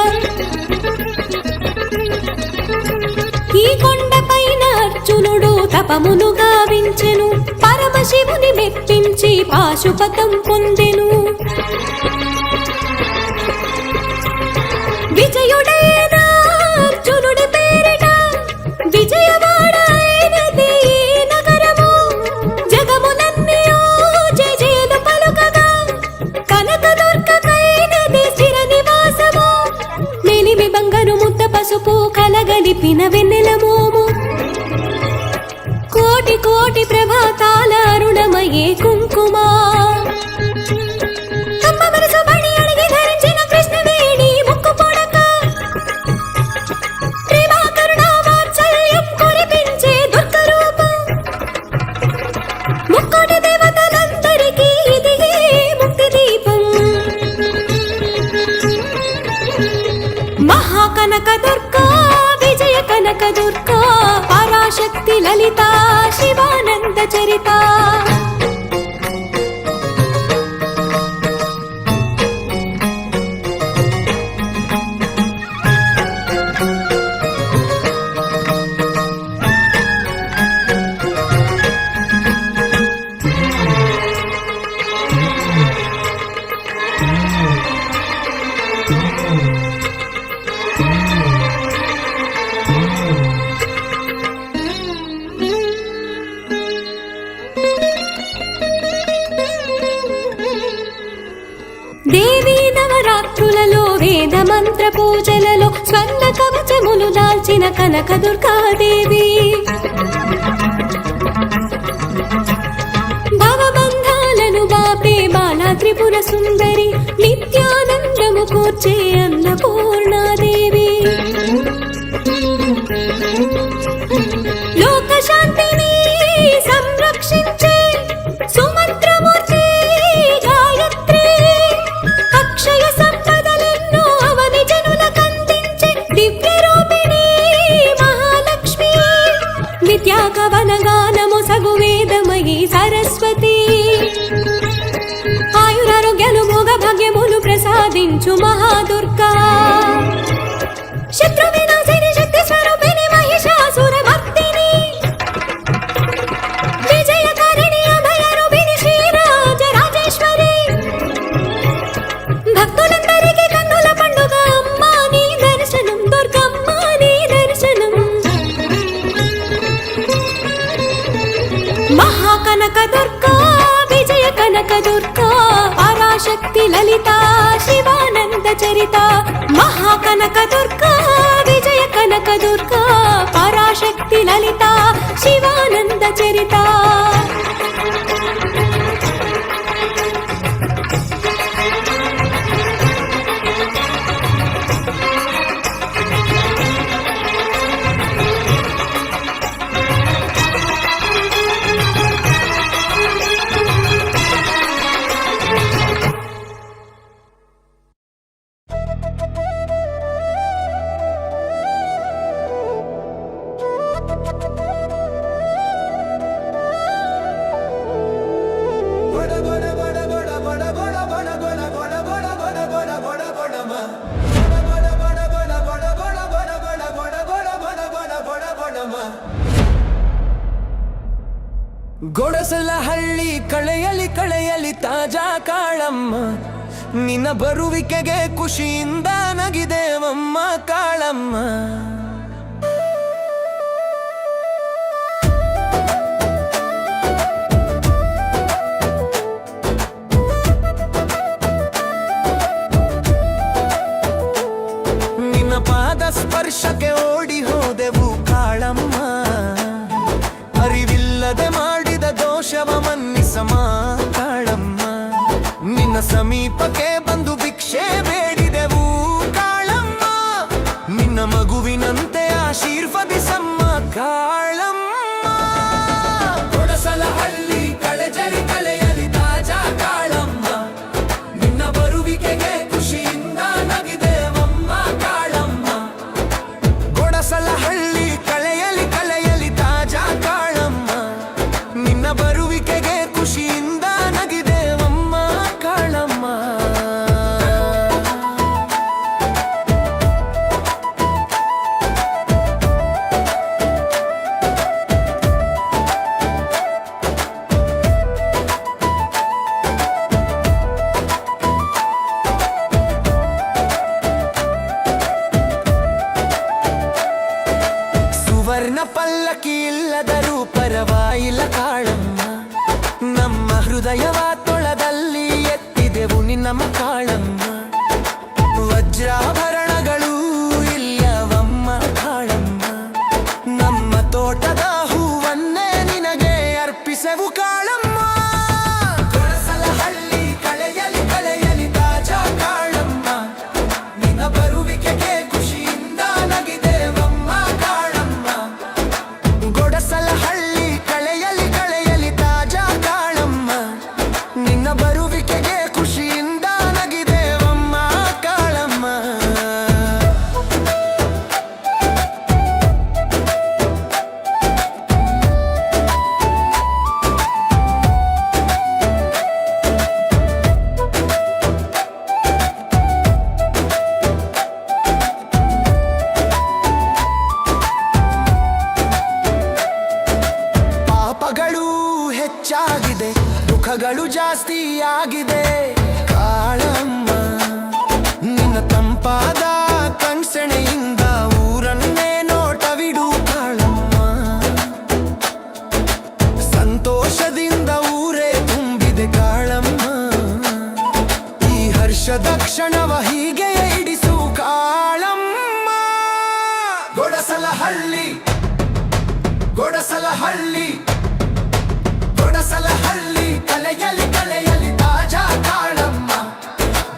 ఈ కొండపైన అర్జునుడు తపమును గావించెను పరమశివుని మెప్పించి పాశుపతం పొందెను విజయుడైన అర్జునుడి పేరిట విజయవాడ అయినది నగరము జగములన్నీ జయజయలు పలుకగా కనకదుర్గకైనది స్థిర నివాసము నెలిమి బంగారు ముద్ద పసుపు కలగలిపిన వెన్నెల మోము కోటి కోటి ప్రభాతాల అరుణమయే కుంకుమా కనకదుర్గా విజయ కనకదుర్గా పరాశక్తి లలితా శివానంద చరితా దేవీ నవరాత్రులలో వేద మంత్ర పూజలలో స్వర్ణ కవచములు దాల్చిన కనకదుర్గాదేవి భవబంధాలను బాపే బాలా త్రిపుర సుందరి నిత్యానందము కూర్చే అన్నపూర్ణాదేవి లోక శాంతిని సంరక్షించే సుమంత్రమూర్తి గాయత్రి అక్షయ సంపదలెన్నో అవని జనులకందించే దివ్య రూపిణి మహాలక్ష్మి విద్యా కవన గానము సగు వేదమయీ సరస్వతి ఆయురారోగ్యాలు భోగ భాగ్యములు ప్రసాదించు మహాదుర్గా శత్రు వినాశిని శక్తి స్వరూపిణి మహిషాసుర మర్దిని విజయకారిణి అభయ రూపిణి శ్రీరాజ రాజేశ్వరి భక్తులందరికీ కన్నుల పండుగ అమ్మా నీ దర్శనం దుర్గమ్మ నీ దర్శనం మహాకనకదుర్గా విజయ కనకదుర్గా పరాశక్తి లలితా శివానంద చరితా మహాకనకదుర్గా విజయ కనకదుర్గా పరాశక్తి లలితా శివానంద చరితా ಗೊಡಸಲ ಹಳ್ಳಿ ಕಳೆಯಲಿ ಕಳೆಯಲಿ ತಾಜಾ ಕಾಳಮ್ಮ, ನಿನ್ನ ಬರುವಿಕೆಗೆ ಖುಷಿಯಿಂದ ನಗಿದೇವಮ್ಮ ಕಾಳಮ್ಮ. ನಿನ್ನ ಪಾದ ಸ್ಪರ್ಶಕ್ಕೆ ಓಡಿ ಹೋದೆವು ಕಾಳಮ್ಮ, ಅರಿವಿಲ್ಲದೆ ಮಾಡಿದ ದೋಷವ ಮನ್ನಿಸಮ ಕಾಳಮ್ಮ. ನಿನ್ನ ಸಮೀಪಕ್ಕೆ ಬಂದು ಭಿಕ್ಷೆ ಬೇಡಿದೆವು ಕಾಳಮ್ಮ, ನಿನ್ನ ಮಗುವಿನಂತೆ ಆಶೀರ್ವದಿಸಮ್ಮ ಕಾಳಮ್ಮ. ಗೊಡಸಲ ಹಳ್ಳಿ ಕಳೆಜರಿ ಕಳೆಯಲಿ ತಾಜಾ ಕಾಳಮ್ಮ, ನಿನ್ನ ಬರುವಿಕೆಗೆ ಖುಷಿಯಿಂದ ನಗಿದೇವಮ್ಮ ಕಾಳಮ್ಮ. ಗೊಡಸಲ ಹಳ್ಳಿ ಕಳೆಯಲಿ ಕಳೆಯಲಿ ತಾಜಾ ಕಾಳಮ್ಮ, ನಿನ್ನ ಬರುವಿಕೆಗೆ ಖುಷಿಯಿಂದ ನಗಿದೇವಮ್ಮ ಕಾಳಮ್ಮ. ಸುವರ್ಣ ಪಲ್ಲಕ್ಕಿ ಇಲ್ಲದರೂ ಪರವಾಗಿಲ್ಲ ಕಾಳಮ್ಮ, ನಮ್ಮ ಹೃದಯವ ತೊಳದಲ್ಲಿ ಎತ್ತಿದೆವು ನಿನ್ನಮ್ಮ ಕಾಳಮ್ಮ. ವಜ್ರಾಭರಣಗಳು ಇಲ್ಲವಮ್ಮ ಕಾಳಮ್ಮ, ನಮ್ಮ ತೋಟದ ಹೂವನ್ನೇ ನಿನಗೆ ಅರ್ಪಿಸೆವು ಕಾಳಮ್ಮ. ಗೊಡಸಲ ಹಳ್ಳಿ ಕಳೆಯಲಿ ಕಳೆಯಲಿ ತಾಜಾ ಕಾಳಮ್ಮ, ನಿನ್ನ ಬರುವಿಕೆಗೆ ಖುಷಿಯಿಂದ ನಗಿದೇವಮ್ಮ ಕಾಳಮ್ಮ. ಗೊಡಸಲ ಹಳ್ಳಿ ಕಳೆಯಲಿ ಕಳೆಯಲಿ ತಾಜಾ ಕಾಳಮ್ಮ, ನಿನ್ನ ಬರುವಿಕೆಗೆ ಖುಷಿಯಿಂದ ನಗಿದೇವಮ್ಮ ಕಾಳಮ್ಮ. ಪಾಪಗಳು ಹೆಚ್ಚಾಗಿದೆ, ದುಃಖಗಳು ಜಾಸ್ತಿ ಆಗಿದೆ ಕಾಳಮ್ಮ. ನಿನ್ನ ತಂಪಾದ ಕಣ್ಸೆಣೆಯಿಂದ ಊರನ್ನೇ ನೋಟವಿಡು ಕಾಳಮ್ಮ. ಸಂತೋಷದಿಂದ ಊರೇ ತುಂಬಿದೆ ಕಾಳಮ್ಮ, ಈ ಹರ್ಷದ ಕ್ಷಣವ ಹೀಗೆ ಇಡಿಸು ಕಾಳಮ್ಮ. ಗೊಡಸಲ ಹಳ್ಳಿ ಗೊಡಸಲ ಹಳ್ಳಿ ಗೊಡಸಲ ಹಳ್ಳಿ ಕಲೆಯಲಿ ಕಲೆಯಲಿ ತಾಜಾ ಕಾಳಮ್ಮ,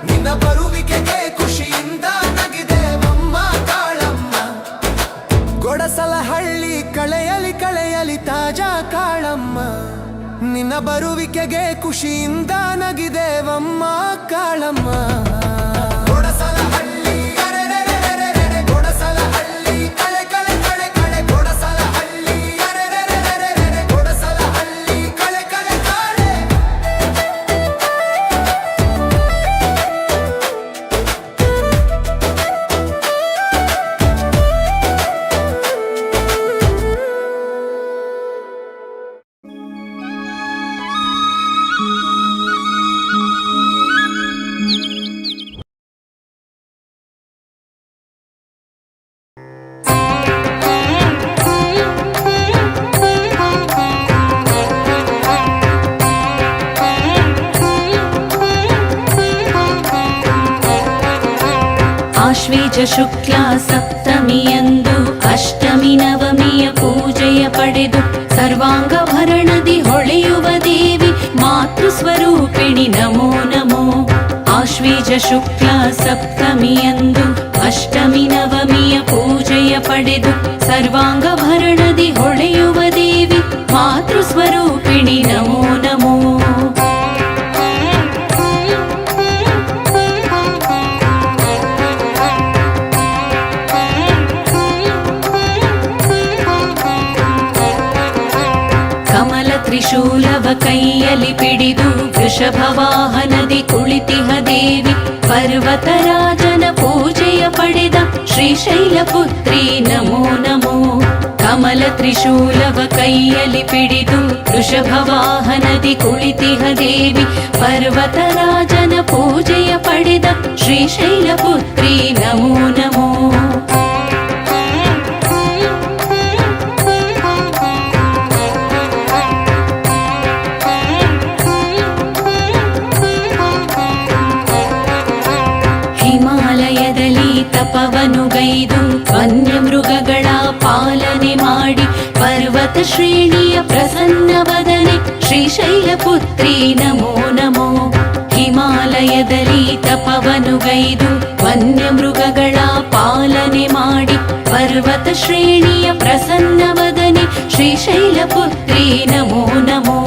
ನಿನ್ನ ಬರುವಿಕೆಗೆ ಖುಷಿಯಿಂದ ನಗಿದೇವಮ್ಮ ಕಾಳಮ್ಮ. ಗೊಡಸಲ ಹಳ್ಳಿ ಕಳೆಯಲಿ ಕಳೆಯಲಿ ತಾಜಾ ಕಾಳಮ್ಮ, ನಿನ್ನ ಬರುವಿಕೆಗೆ ಖುಷಿಯಿಂದ ನಗಿದೇವಮ್ಮ ಕಾಳಮ್ಮ. ಗೊಡಸಲ ಹಳ್ಳಿ ಅರೆರೆರೆರೆರೆರೆ, ಗೊಡಸಲ ಹಳ್ಳಿ ಕಳೆ ಕಳೆ ಕಳೆ ಕಳೆ, ಗೊಡಸಲ ಹಳ್ಳಿ ಅರೆರೆರೆರೆರೆರೆ, ಗೊಡಸಲ ಹಳ್ಳಿ ಕಳೆ ಕಳೆ ಕಳೆ. ಆಶ್ವೇಜ ಶುಕ್ಲ ಸಪ್ತಮಿಯಂದು ಅಷ್ಟಮಿ ನವಮಿಯ ಪೂಜೆಯ ಪಡೆದು ಸರ್ವಾಂಗಭರಣದಿ ಹೊಳೆಯುವ ದೇವಿ ಮಾತೃ ಸ್ವರೂಪಿಣಿ ನಮೋ ನಮೋ. ಆಶ್ವೇಜ ಶುಕ್ಲ ಸಪ್ತಮಿಯಂದು ಅಷ್ಟಮಿ ನವಮಿಯ ಪೂಜೆಯ ಪಡೆದು ಸರ್ವಾಂಗಭರಣದಿ ಹೊಳೆಯುವ ದೇವಿ ಮಾತೃ ಸ್ವರೂಪಿಣಿ ನಮೋ ನಮೋ. ಕಮಲ ತ್ರಿಶೂಲವ ಕೈಯಲ್ಲಿ ಪಿಡಿದು ವೃಷಭ ವಾಹನದಿ ಕುಳಿತಿಹ ದೇವಿ ಪರ್ವತರಾಜನ ಪೂಜೆಯ ಪಡೆದ ಶ್ರೀಶೈಲ ಪುತ್ರಿ ನಮೋ ನಮೋ. ಕಮಲ ತ್ರಿಶೂಲವ ಕೈಯಲ್ಲಿ ಪಿಡಿದು ವೃಷಭ ವಾಹನದಿ ಕುಳಿತಿಹ ದೇವಿ ಪರ್ವತ ರಾಜನ ಪೂಜೆಯ ಪಡೆದ ಶ್ರೀಶೈಲ ಪುತ್ರಿ ನಮೋ ನಮೋ. ಹಿಮಾಲಯದಲ್ಲಿ ತಪವನು ಗೈದು ವನ್ಯಮೃಗಗಳ ಪಾಲನೆ ಮಾಡಿ ಪರ್ವತ ಶ್ರೇಣಿಯ ಪ್ರಸನ್ನವದನೆ ಶ್ರೀಶೈಲ ಪುತ್ರಿ ನಮೋ ನಮೋ. ಹಿಮಾಲಯದಲ್ಲಿ ತಪವನು ಗೈದು ವನ್ಯಮೃಗಗಳ ಪಾಲನೆ ಮಾಡಿ ಪರ್ವತ ಶ್ರೇಣಿಯ ಪ್ರಸನ್ನವದನೆ ಶ್ರೀಶೈಲ ಪುತ್ರಿ ನಮೋ ನಮೋ.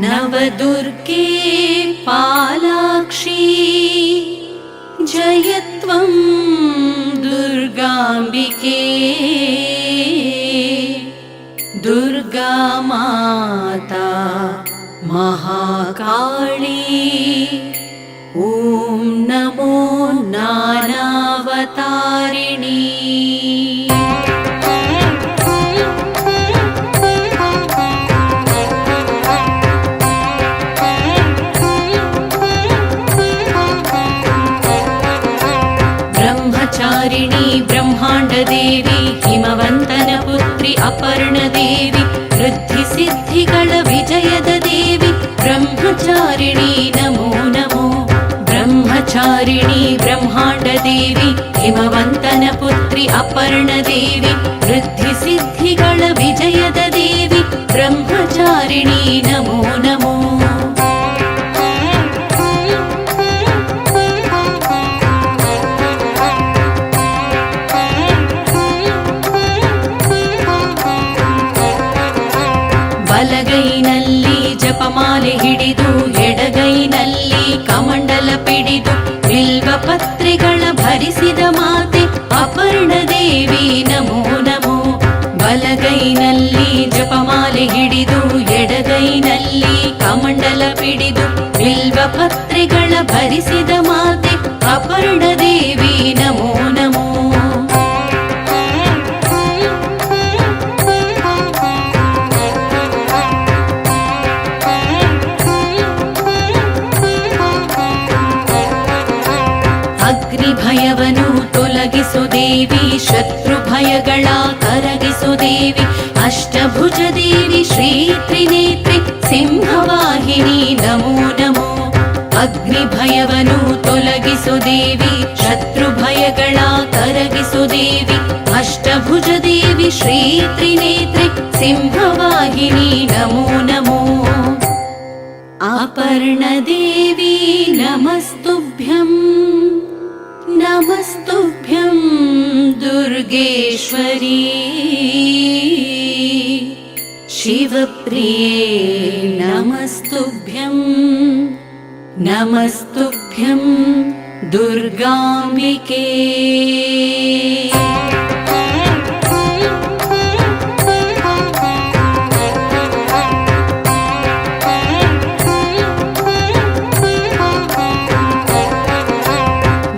ನವದುರ್ಗೆ ಪಾಲಾಕ್ಷಿ ಜಯತ್ವಂ ದುರ್ಗಾಂಬಿಕೆ ದುರ್ಗಾ ಮಾತಾ ಮಹಾಕಾಳಿ ಓಂ ನಮೋ ನಾನಾವತಾರಿಣಿ. ಬ್ರಹ್ಮಚಾರಿಣಿ ಬ್ರಹ್ಮಾಂಡ ದೇವಿ ಹಿಮವಂತನ ಪುತ್ರಿ ಅಪರ್ಣ ದೇವಿ ವೃದ್ಧಿ ಸಿದ್ಧಿಗಳ ವಿಜಯದ ದೇವಿ ಬ್ರಹ್ಮಚಾರಿಣಿ ನಮೋ ನಮೋ. ಬ್ರಹ್ಮಚಾರಿಣಿ ಬ್ರಹ್ಮಾಂಡ ದೇವಿ ಹಿಮವಂತನ ಪುತ್ರಿ ಅಪರ್ಣ ದೇವಿ ವೃದ್ಧಿ ಸಿದ್ಧಿಗಳ ವಿಜಯದ ದೇವಿ ಬ್ರಹ್ಮಚಾರಿಣಿ ನಮೋ ನಮೋ. ಬಲಗೈನಲ್ಲಿ ಜಪಮಾಲೆ ಹಿಡಿದು ಎಡಗೈನಲ್ಲಿ ಕಮಂಡಲ ಪಿಡಿದು ಬಿಲ್ವ ಪತ್ರೆಗಳ ಭರಿಸಿದ ಮಾತೆ ಅಪರ್ಣ ದೇವಿ ನಮೋ ನಮೋ. ಬಲಗೈನಲ್ಲಿ ಜಪಮಾಲೆ ಹಿಡಿದು ಎಡಗೈನಲ್ಲಿ ಕಮಂಡಲ ಪಿಡಿದು ಬಿಲ್ವ ಪತ್ರೆಗಳ ಭರಿಸಿದ ಮಾತೆ ಅಪರ್ಣ ದೇವಿ ನಮೋ ನಮೋ. ಅಗ್ನಿ ಭಯವನು ತೊಲಗಿಸು ದೇವಿ ಶತ್ರು ಭಯಗಳ ಕರಗಿಸು ದೇವಿ ಅಷ್ಟಭುಜ ದೇವಿ ಶ್ರೀ ತ್ರಿನೇತ್ರಿ ಸಿಂಹವಾಹಿನಿ ನಮೋ ನಮೋ. ಅಗ್ನಿ ಭಯವನು ತೊಲಗಿಸು ದೇವಿ ಶತ್ರು ಭಯಗಳ ಕರಗಿಸು ದೇವಿ ಅಷ್ಟಭುಜ ದೇವಿ ಶ್ರೀ ತ್ರಿನೇತ್ರಿ ಸಿಂಹವಾಹಿನಿ ನಮೋ ನಮೋ. ಅಪರ್ಣ ದೇವಿ ನಮಸ್ತುಭ್ಯಂ ನಮಸ್ತುಭ್ಯಂ ದುರ್ಗೇಶ್ವರಿ ಶಿವಪ್ರಿಯೇ ನಮಸ್ತುಭ್ಯಂ ನಮಸ್ತುಭ್ಯಂ ದುರ್ಗಾಂಬಿಕೆ.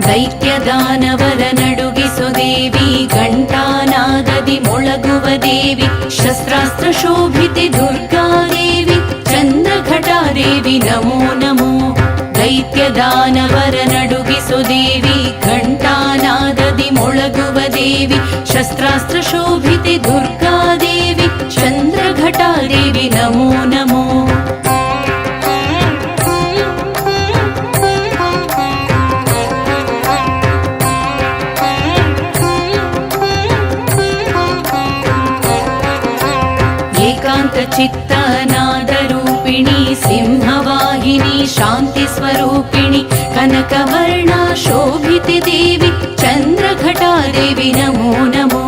ದೈತ್ಯದಾನವರ ನಡುಗಿಸು ದೇವಿ ಘಂಟಾನಾದದಿ ಮೊಳಗುವ ದೇವಿ ಶಸ್ತ್ರಾಸ್ತ್ರ ಶೋಭಿತೆ ದುರ್ಗಾದೇವಿ ಚಂದ್ರಘಟಾದೇವಿ ನಮೋ ನಮೋ. ದೈತ್ಯದಾನವರ ನಡುಗಿಸು ದೇವಿ ಘಂಟಾನಾದದಿ ಮೊಳಗುವ ದೇವಿ ಶಸ್ತ್ರಾಸ್ತ್ರ ಶೋಭಿತೆ ದುರ್ಗಾದೇವಿ ಚಂದ್ರಘಟಾದೇವಿ ನಮೋ ನಮೋ. ಏಕಾಂತ ಚಿತ್ತನಾದ ರೂಪಿಣಿ ಸಿಂಹವಾಹಿನಿ ಶಾಂತಿ ಸ್ವರೂಪಿಣಿ ಕನಕವರ್ಣ ಶೋಭಿತೆ ದೇವಿ ಚಂದ್ರಘಟಾದೇವಿ ನಮೋ ನಮೋ.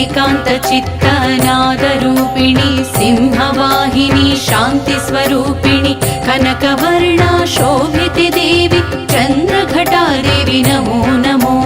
ಏಕಾಂತ ಚಿತ್ತನಾದ ರೂಪಿಣಿ ಸಿಂಹವಾಹಿನಿ ಶಾಂತಿ ಸ್ವರೂಪಿಣಿ ಕನಕವರ್ಣ ಶೋಭಿತೆ ದೇವಿ ಚಂದ್ರಘಟಾದೇವಿ ನಮೋ ನಮೋ.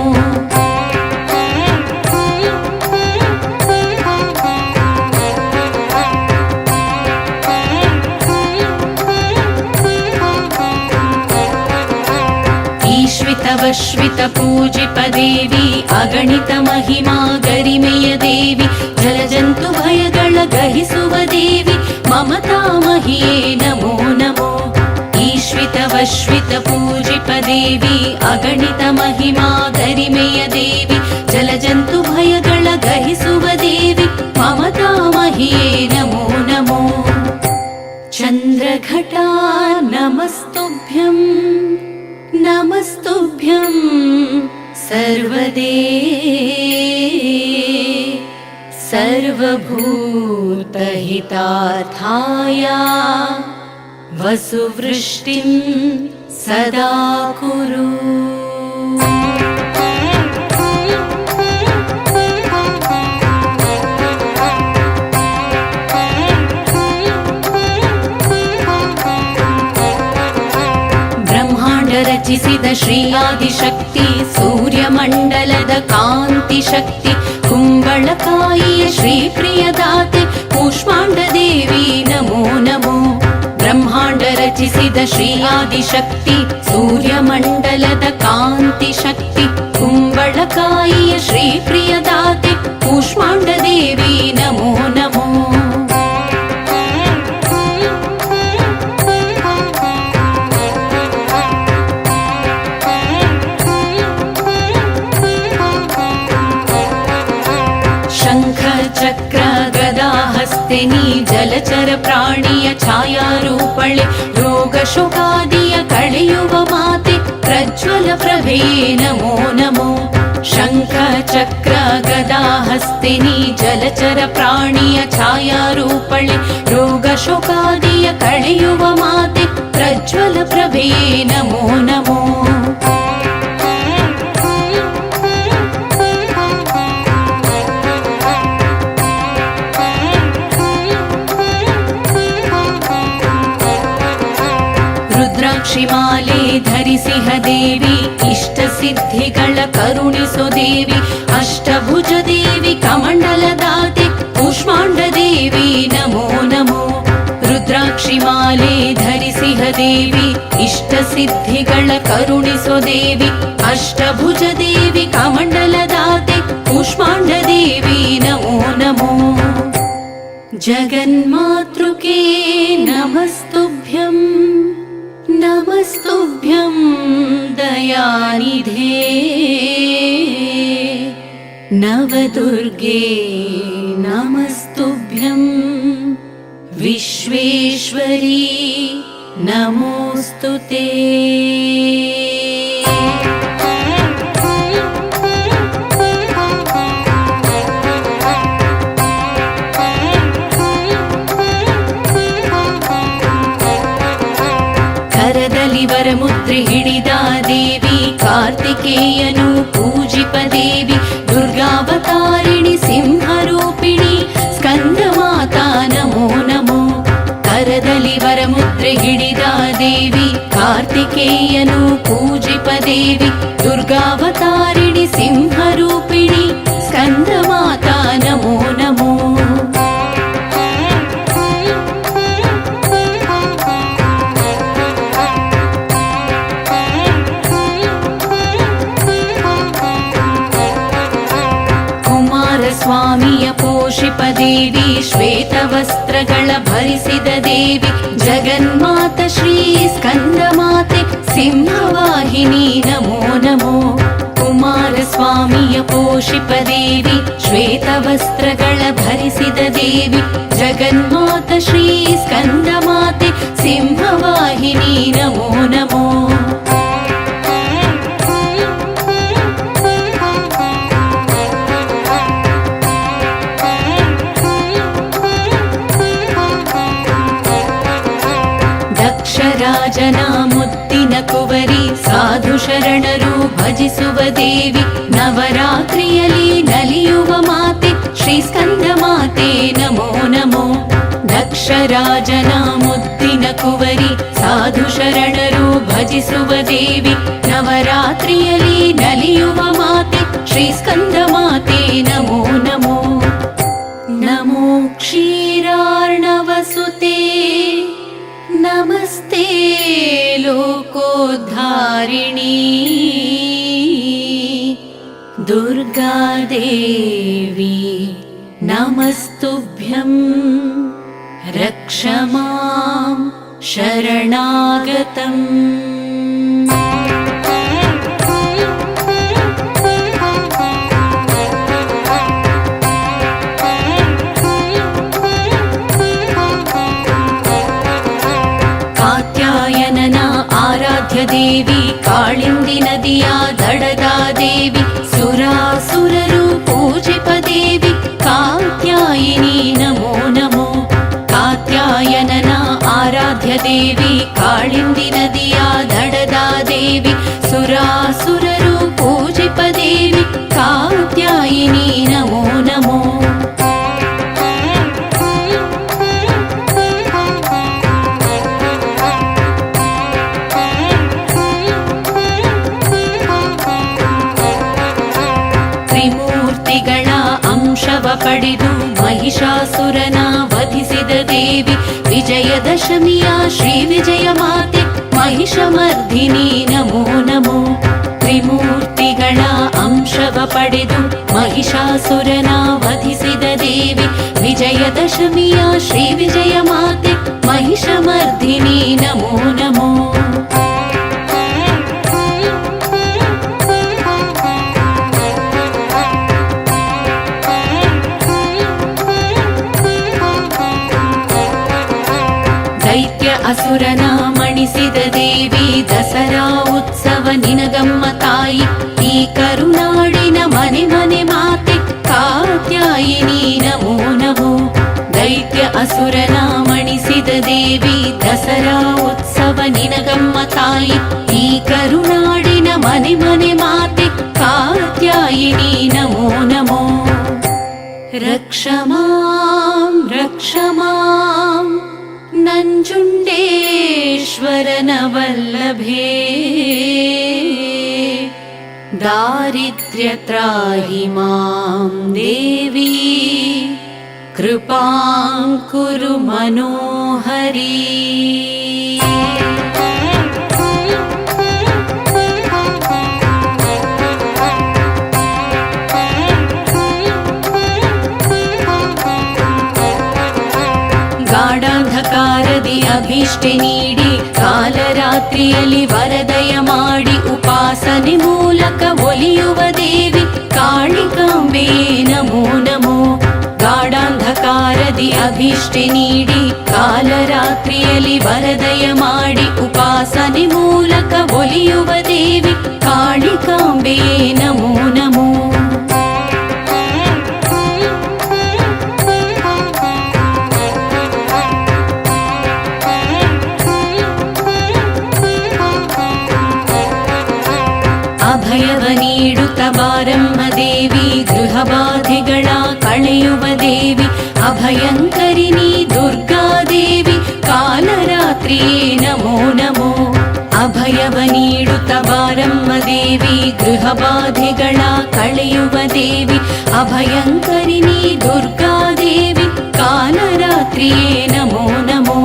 ಶ್ವೇತವಶ್ವಿತ ಪೂಜಿಪ ದೇವಿ ಅಗಣಿತ ಮಹಿಮಾ ಗರಿಮೆಯ ದೇವಿ ಜಲಜಂತು ಭಯಗಳ ಗಹಿಸುವ ದೇವಿ ಮಮತಾ ಮಹಿಯೇ ನಮೋ ನಮೋ ಈಶ್ವಿತವಶ್ವಿತ ಪೂಜಿಪ ದೇವಿ ಅಗಣಿತ ಮಹಿಮಾ ಗರಿಮೆಯ ದೇವಿ ಜಲಜಂತು ಭಯಗಳ ಗಹಿಸುವ ದೇವಿ ಮಮತಾ ಮಹಿಯೇ ನಮೋ ನಮೋ ಚಂದ್ರಘಟಾ ನಮಸ್ತುಭ್ಯಂ ನಮಸ್ತುಭ್ಯಂ ಸರ್ವದೇ ಸರ್ವಭೂತಹಿತಾರ್ಥಾಯ ವಸುವೃಷ್ಟಿಂ ಸದಾ ಕುರು ರಚಿಸಿದ ಶ್ರೀ ಆದಿಶಕ್ತಿ ಸೂರ್ಯಮಂಡಲದ ಕಾಂತಿ ಶಕ್ತಿ ಕುಂಬಳಕಾಯಿಯ ಶ್ರೀ ಪ್ರಿಯದಾತೆ ಕೂಷ್ಮಾಂಡ ದೇವಿ ನಮೋ ನಮೋ ಬ್ರಹ್ಮಾಂಡ ರಚಿಸಿದ ಶ್ರೀ ಆದಿಶಕ್ತಿ ಸೂರ್ಯಮಂಡಲದ ಕಾಂತಿ ಶಕ್ತಿ ಕುಂಬಳಕಾಯಿಯ ಶ್ರೀ ಪ್ರಿಯದಾತೆ ಕೂಷ್ಮಾಂಡ ದೇವಿ ನಮೋ ನಮೋ ಚಕ್ರ ಗದಾ ಹಸ್ತೆ ನೀ ಜಲಚರ ಪ್ರಾಣಿಯ ಛಾಯಾರೂಪಳೆ ರೋಗ ಶೋಕಾದಿಯ ಕಳೆಯುವ ಮಾತೆ ಪ್ರಜ್ವಲ ಪ್ರಭೇ ನಮೋ ನಮೋ ಶಂಖ ಚಕ್ರ ಗದಾ ಹಸ್ತೆ ನೀ ಜಲಚರ ಪ್ರಾಣಿಯ ಛಾಯಾರೂಪಳೆ ರೋಗ ಶೋಕಾದಿಯ ಕಳೆಯುವ ಮಾತೆ ಪ್ರಜ್ವಲ ಪ್ರಭೇ ನಮೋ ನಮೋ ರುದ್ರಾಕ್ಷಿಮಾಲೆ ಧರಿಸಿಹ ದೇವಿ ಇಷ್ಟ ಸಿದ್ಧಿಗಳ ಕರುಣಿಸೋ ದೇವಿ ಅಷ್ಟಭುಜ ದೇವಿ ಕಮಂಡಲದಾತೆ ಕೂಷ್ಮಾಂಡ ದೇವಿ ನಮೋ ನಮೋ ರುದ್ರಾಕ್ಷಿಮಾಲೆ ಧರಿಸಿಹ ದೇವಿ ಇಷ್ಟ ಸಿದ್ಧಿಗಳ ಕರುಣಿಸೋ ದೇವಿ ಅಷ್ಟಭುಜ ದೇವಿ ಕಮಂಡಲದಾತೆ ಕೂಷ್ಮಾಂಡ ದೇವಿ ನಮೋ ನಮೋ ಜಗನ್ಮಾತೃಕೆ ನಮಸ್ತುಭ್ಯಂ ನಮಸ್ತುಭ್ಯಂ ದಯಾನಿಧೇ ನವದುರ್ಗೆ ನಮಸ್ತುಭ್ಯಂ ವಿಶ್ವೇಶ್ವರಿ ನಮೋಸ್ತುತೇ ಕರದಲ್ಲಿ ವರಮುದ್ರೆ ಹಿಡಿದ ದೇವಿ ಕಾರ್ತಿಕೇಯನು ಪೂಜಿಪ ದೇವಿ ದುರ್ಗಾವತಾರಿಣಿ ಸಿಂಹರೂಪಿಣಿ ಸ್ಕಂದ ಮಾತಾ ನಮೋ ನಮೋ ಕರದಲ್ಲಿ ವರಮುದ್ರೆ ಹಿಡಿದ ದೇವಿ ಕಾರ್ತಿಕೇಯನು ಪೂಜಿಪ ದೇವಿ ದುರ್ಗಾವತಾರಿಣಿ ಸಿಂಹರೂಪಿಣಿ ಸ್ಕಂದ ಮಾತಾ ನಮೋ ನಮೋ ಸ್ವಾಮಿಯ ಪೋಷಿಪ ದೇವಿ ಶ್ವೇತವಸ್ತ್ರಗಳ ಭರಿಸಿದ ದೇವಿ ಜಗನ್ಮಾತ ಶ್ರೀ ಸ್ಕಂದ ಮಾತೆ ಸಿಂಹವಾಹಿನಿ ನಮೋ ನಮೋ ಕುಮಾರ ಸ್ವಾಮಿಯ ಪೋಷಿಪ ದೇವಿ ಶ್ವೇತವಸ್ತ್ರಗಳ ಭರಿಸಿದ ದೇವಿ ಜಗನ್ಮಾತ ಶ್ರೀ ಸ್ಕಂದ ಮಾತೆ ಸಿಂಹವಾಹಿನಿ ನಮೋ ನಮೋ ರಾಜನ ಮುತ್ತಿನ ಕುವರಿ ಸಾಧು ಶರಣರು ಭಜಿಸುವ ದೇವಿ ನವರಾತ್ರಿಯಲ್ಲಿ ನಲಿಯುವ ಮಾತೆ ಶ್ರೀ ಸ್ಕಂದ ಮಾತೆ ನಮೋ ನಮೋ ದಕ್ಷ ರಾಜನ ಮುತ್ತಿನ ಕುವರಿ ಸಾಧು ಶರಣರು ಭಜಿಸುವ ದೇವಿ ನವರಾತ್ರಿಯಲ್ಲಿ ನಲಿಯುವ ಮಾತೆ ಶ್ರೀ ಸ್ಕಂದ ಮಾತೆ ನಮೋ ನಮೋ ನಮೋ ಕ್ಷೀರಾರ್ಣವಸುತೆ ನಮಸ್ತೆ ಲೋಕೋದ್ಧಾರಿಣಿ दुर्गादेवी नमस्तुभ्यं रक्ष मां शरणागतम्। देवी काळिंदी नदिया दडदा देवी सुरासुरರು पूजिप देवी कात्यायिनी नमो नमो। कात्यायनन आराध्य देवी काळिंदी नदिया दडदा देवी सुरासुरರು पूजिप देवी कात्यायिनी नमो नमो। ಪಡೆದು ಮಹಿಷಾಸುರನ ವಧಿಸಿದ ದೇವಿ ವಿಜಯದಶಮಿಯ ಶ್ರೀ ವಿಜಯ ಮಾತೆ ಮಹಿಷಮರ್ಧಿನಿ ನಮೋ ನಮೋ। ತ್ರಿಮೂರ್ತಿಗಳ ಅಂಶವ ಪಡೆದು ಮಹಿಷಾಸುರನ ವಧಿಸಿದ ದೇವಿ ವಿಜಯದಶಮಿಯ ಶ್ರೀ ವಿಜಯ ಮಾತೆ ಮಹಿಷಮರ್ಧಿನಿ ನಮೋ ನಮೋ। ಅಸುರನ ಮಣಿಸಿದ ದೇವಿ ದಸರಾ ಉತ್ಸವ ನಿನಗಮ್ಮ ತಾಯಿ ಈ ಕರುನಾಡಿನ ಮನೆ ಮನೆ ಮಾತೆ ಕಾತ್ಯಾಯಿನಿ ನಮೋ ನಮೋ। ದೈತ್ಯ ಅಸುರನ ಮಣಿಸಿದ ದೇವಿ ದಸರಾ ಉತ್ಸವ ನಿನಗಮ್ಮ ತಾಯಿ ಈ ಕರುನಾಡಿನ ಮನೆ ಮನೆ ಮಾತೆ ಕಾತ್ಯಾಯಿನಿ ನಮೋ ನಮೋ। ರಕ್ಷ ಮಾಂ ನಂಜುಂಡೇಶ್ವರನ ವಲ್ಲಭೆ ದಾರಿದ್ರ್ಯ ತ್ರಾಹಿ ಮಾಂ ದೇವಿ ಕೃಪಾಂ ಕುರು ಮನೋಹರಿ। ಗಾಢಾಂಧಕಾರದಿ ಅಭೀಷ್ಟೆ ನೀಡಿ ಕಾಲರಾತ್ರಿಯಲ್ಲಿ ವರದಯ ಮಾಡಿ ಉಪಾಸನೆ ಮೂಲಕ ಒಲಿಯುವ ದೇವಿ ಕಾಳಿಕಾಂಬೆ ನಮೋ ನಮೋ। ಗಾಢಾಂಧಕಾರದಿ ಅಭೀಷ್ಟೆ ನೀಡಿ ಕಾಲರಾತ್ರಿಯಲ್ಲಿ ವರದಯ ಮಾಡಿ ಉಪಾಸನೆ ಮೂಲಕ ಒಲಿಯುವ ದೇವಿ ಕಾಳಿಕಾಂಬೆ ನಮೋ ನಮೋ। ಅಭಯವ ನೀಡುತ್ತ ಬಾರಮ್ಮ ದೇವಿ ಗೃಹ ಬಾಧೆಗಳ ಕಳೆಯುವ ದೇವಿ ಅಭಯಂಕರಿಣಿ ದುರ್ಗಾದೇವಿ ಕಾಲರಾತ್ರಿಯೇ ನಮೋ ನಮೋ। ಅಭಯವ ನೀಡುತ್ತ ಬಾರಮ್ಮ ದೇವಿ ಗೃಹ ಬಾಧೆಗಳ ಕಳೆಯುವ ದೇವಿ ಅಭಯಂಕರಿಣಿ ದುರ್ಗಾದೇವಿ ಕಾಲರಾತ್ರಿಯೇ ನಮೋ ನಮೋ।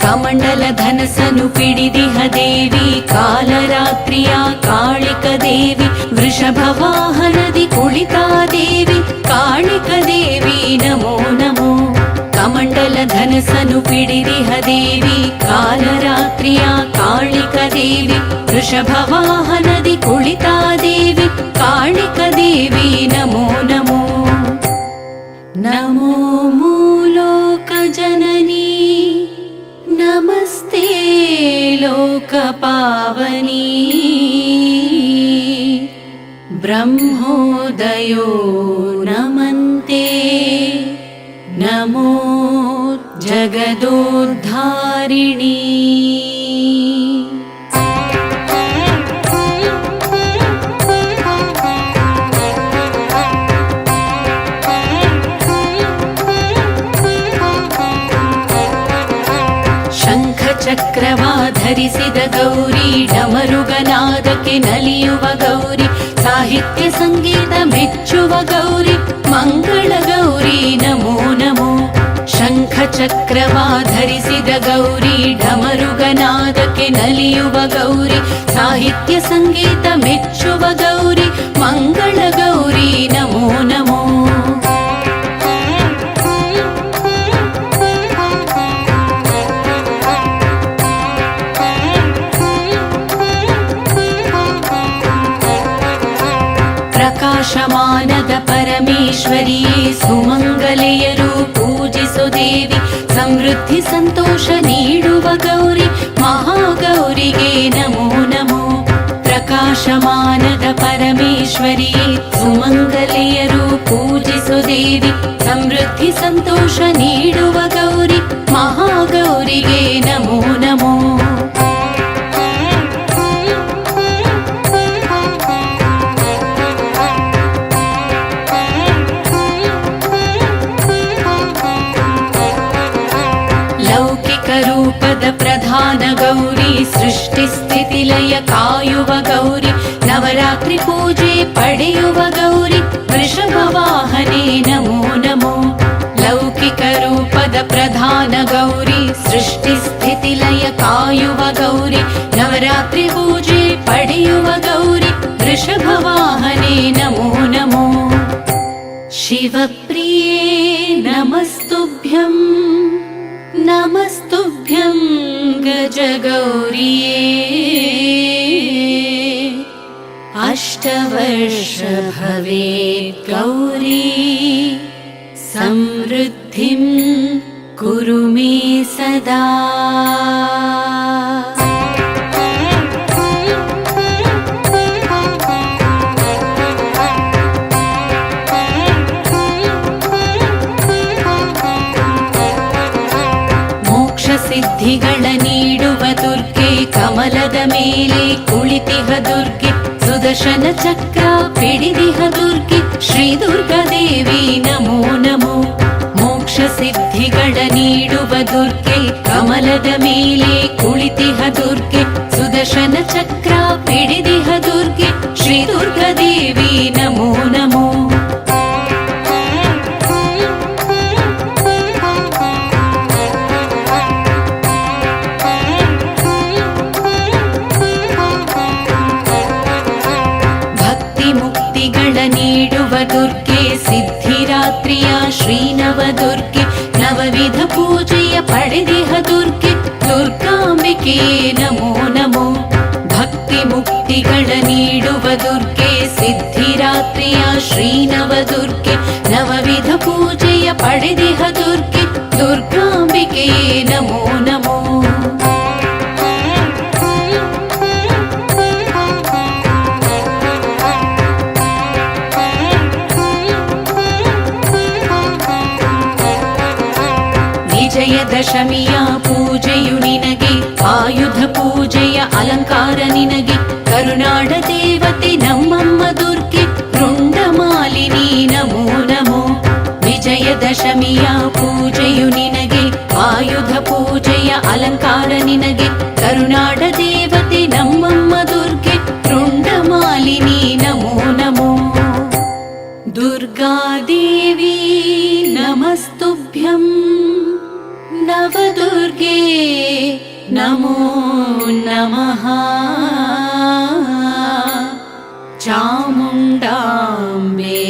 ಕಮಂಡಲ ಧನಸನು ಪಿಡಿದಿಹ ದೇವಿ ಕಾಲರಾತ್ರಿಯ ಕಾಳಿಕ ದೇವಿ ವೃಷಭ ವಾಹನದಿ ಕುಳಿತಾ ದೇವಿ ಕಾಳಿಕ ದೇವಿ ನಮೋ ನಮೋ। ಕಮಂಡಲ ಧನಸನು ಪಿಡಿದಿಹ ದೇವಿ ಕಾಲರಾತ್ರಿಯ ಕಾಳಿಕ ದೇವಿ ವೃಷಭ ವಾಹನದಿ ಕುಳಿತಾ ದೇವಿ ಕಾಳಿಕ ದೇವಿ ನಮೋ ನಮೋ। ನಮೋ ಮೂಲೋಕ ಜನನಿ ನಮಸ್ತೆ ಲೋಕಪಾವನಿ ಬ್ರಹ್ಮೋದಯೋ ನಮಂತೆ ನಮೋ ಜಗದೋದ್ಧಾರಿಣಿ। ಚಕ್ರವ ಧರಿಸಿದ ಗೌರಿ ಡಮರುಗನಾದಕ್ಕೆ ನಲಿಯುವ ಗೌರಿ ಸಾಹಿತ್ಯ ಸಂಗೀತ ಮೆಚ್ಚುವ ಗೌರಿ ಮಂಗಳ ಗೌರಿ ಶಂಖಚಕ್ರವ ಧರಿಸಿದ ಗೌರಿ ಡಮರುಗನಾದಕ್ಕೆ ನಲಿಯುವ ಗೌರಿ ಸಾಹಿತ್ಯ ಸಂಗೀತ ಮೆಚ್ಚುವ ಗೌರಿ ಮಂಗಳ ಗೌರಿ ನಮೋ ನಮೋ. ಪ್ರಕಾಶಮಾನದ ಪರಮೇಶ್ವರಿಯೇ ಸುಮಂಗಲೆಯರು ಪೂಜಿಸೋ ದೇವಿ ಸಮೃದ್ಧಿ ಸಂತೋಷ ನೀಡುವ ಗೌರಿ ಮಹಾಗೌರಿಗೆ ನಮೋ ನಮೋ. ಪ್ರಕಾಶಮಾನದ ಪರಮೇಶ್ವರಿಯೇ ಸುಮಂಗಲೆಯರು ಪೂಜಿಸೋ ದೇವಿ ಸಮೃದ್ಧಿ ಸಂತೋಷ ನೀಡುವ ಗೌರಿ ಮಹಾಗೌರಿಗೆ ನಮೋ ನಮೋ. ರೂಪದ ಪ್ರಧಾನ ಗೌರಿ ಸೃಷ್ಟಿ ಸ್ಥಿತಿ ಲಯ ಕಾಯುವ ಗೌರಿ ನವರಾತ್ರಿ ಪೂಜೆ ಪಡೆಯುವ ಗೌರಿ ವೃಷಭ ವಾಹನೆ ನಮೋ ನಮೋ. ಲೌಕಿಕ ರೂಪದ ಪ್ರಧಾನ ಗೌರಿ ಸೃಷ್ಟಿ ಸ್ಥಿತಿ ಲಯ ಕಾಯುವ ಗೌರಿ ನವರಾತ್ರಿ ಪೂಜೆ ಪಡೆಯುವ ಗೌರಿ ವೃಷಭ ವಾಹನೆ ನಮೋ ನಮೋ. ಶಿವಪ್ರಿಯೇ ನಮಸ್ತುಭ್ಯಂ ನಮಸ್ತುಭ್ಯಂ ಗಜಗೌರಿಯೇ. ಅಷ್ಟವರ್ಷ ಭವೇತ್ ಗೌರಿ ಸಮೃದ್ಧಿಂ ಕುರು ಮೇ ಸದಾ. ಸಿದ್ಧಿಗಳ ನೀಡುವ ದುರ್ಗೆ ಕಮಲದ ಮೇಲೆ ಕುಳಿತಿಹ ದುರ್ಗೆ ಸುದರ್ಶನ ಚಕ್ರ ಪಿಡಿದಿಹ ದುರ್ಗೆ ಶ್ರೀ ದುರ್ಗಾದೇವಿ ನಮೋ ನಮೋ. ಮೋಕ್ಷ ಸಿದ್ಧಿಗಳ ನೀಡುವ ದುರ್ಗೆ ಕಮಲದ ಮೇಲೆ ಕುಳಿತಿಹ ದುರ್ಗೆ ಸುದರ್ಶನ ಚಕ್ರ ಪಿಡಿದಿಹ ದುರ್ಗೆ ಶ್ರೀ ದುರ್ಗಾದೇವಿ ನಮೋ ನಮೋ. ನೀಡುವ ದುರ್ಗೆ ಸಿದ್ಧಿರಾತ್ರಿಯ ಶ್ರೀನವ ದುರ್ಗೆ ನವವಿಧ ಪೂಜೆಯ ಪಡೆದಿಹ ದುರ್ಗೆ ದುರ್ಗಾಂಬಿಕೆ ನಮೋ ನಮೋ. ಭಕ್ತಿ ಮುಕ್ತಿಗಳ ನೀಡುವ ದುರ್ಗೆ ಸಿದ್ಧಿರಾತ್ರಿಯ ಶ್ರೀನವ ದುರ್ಗೆ ನವವಿಧ ಪೂಜೆಯ ಪಡೆದಿಹ ದುರ್ಗೆ ದುರ್ಗಾಂಬಿಕೆ ನಮೋ ನಮೋ. ವಿಜಯದಶಮಿಯ ಪೂಜೆಯು ನಿನಗೆ ಆಯುಧ ಪೂಜೆಯ ಅಲಂಕಾರ ನಿನಗೆ ಕರುನಾಡ ದೇವತೆ ನಮ್ಮಮ್ಮ ದುರ್ಗೆ ರುಂಡಮಾಲಿನಿ ನಮೋ ನಮೋ. ವಿಜಯದಶಮಿಯ ಪೂಜೆಯು ನಿನಗೆ ಆಯುಧ ಪೂಜೆಯ ಅಲಂಕಾರ ನಿನಗೆ ಕರುನಾಡ ದೇವತೆ ನಮ್ಮಮ್ಮ ದುರ್ಗೆ ರುಂಡಮಾಲಿನಿ ನಮೋ ನಮೋ. ದುರ್ಗಾದೇವಿ ನಮಸ್ತುಭ್ಯಂ ನವದುರ್ಗೆ ನಮೋ ನಮಃ. ಚಾಮುಂಡಾಂಬೆ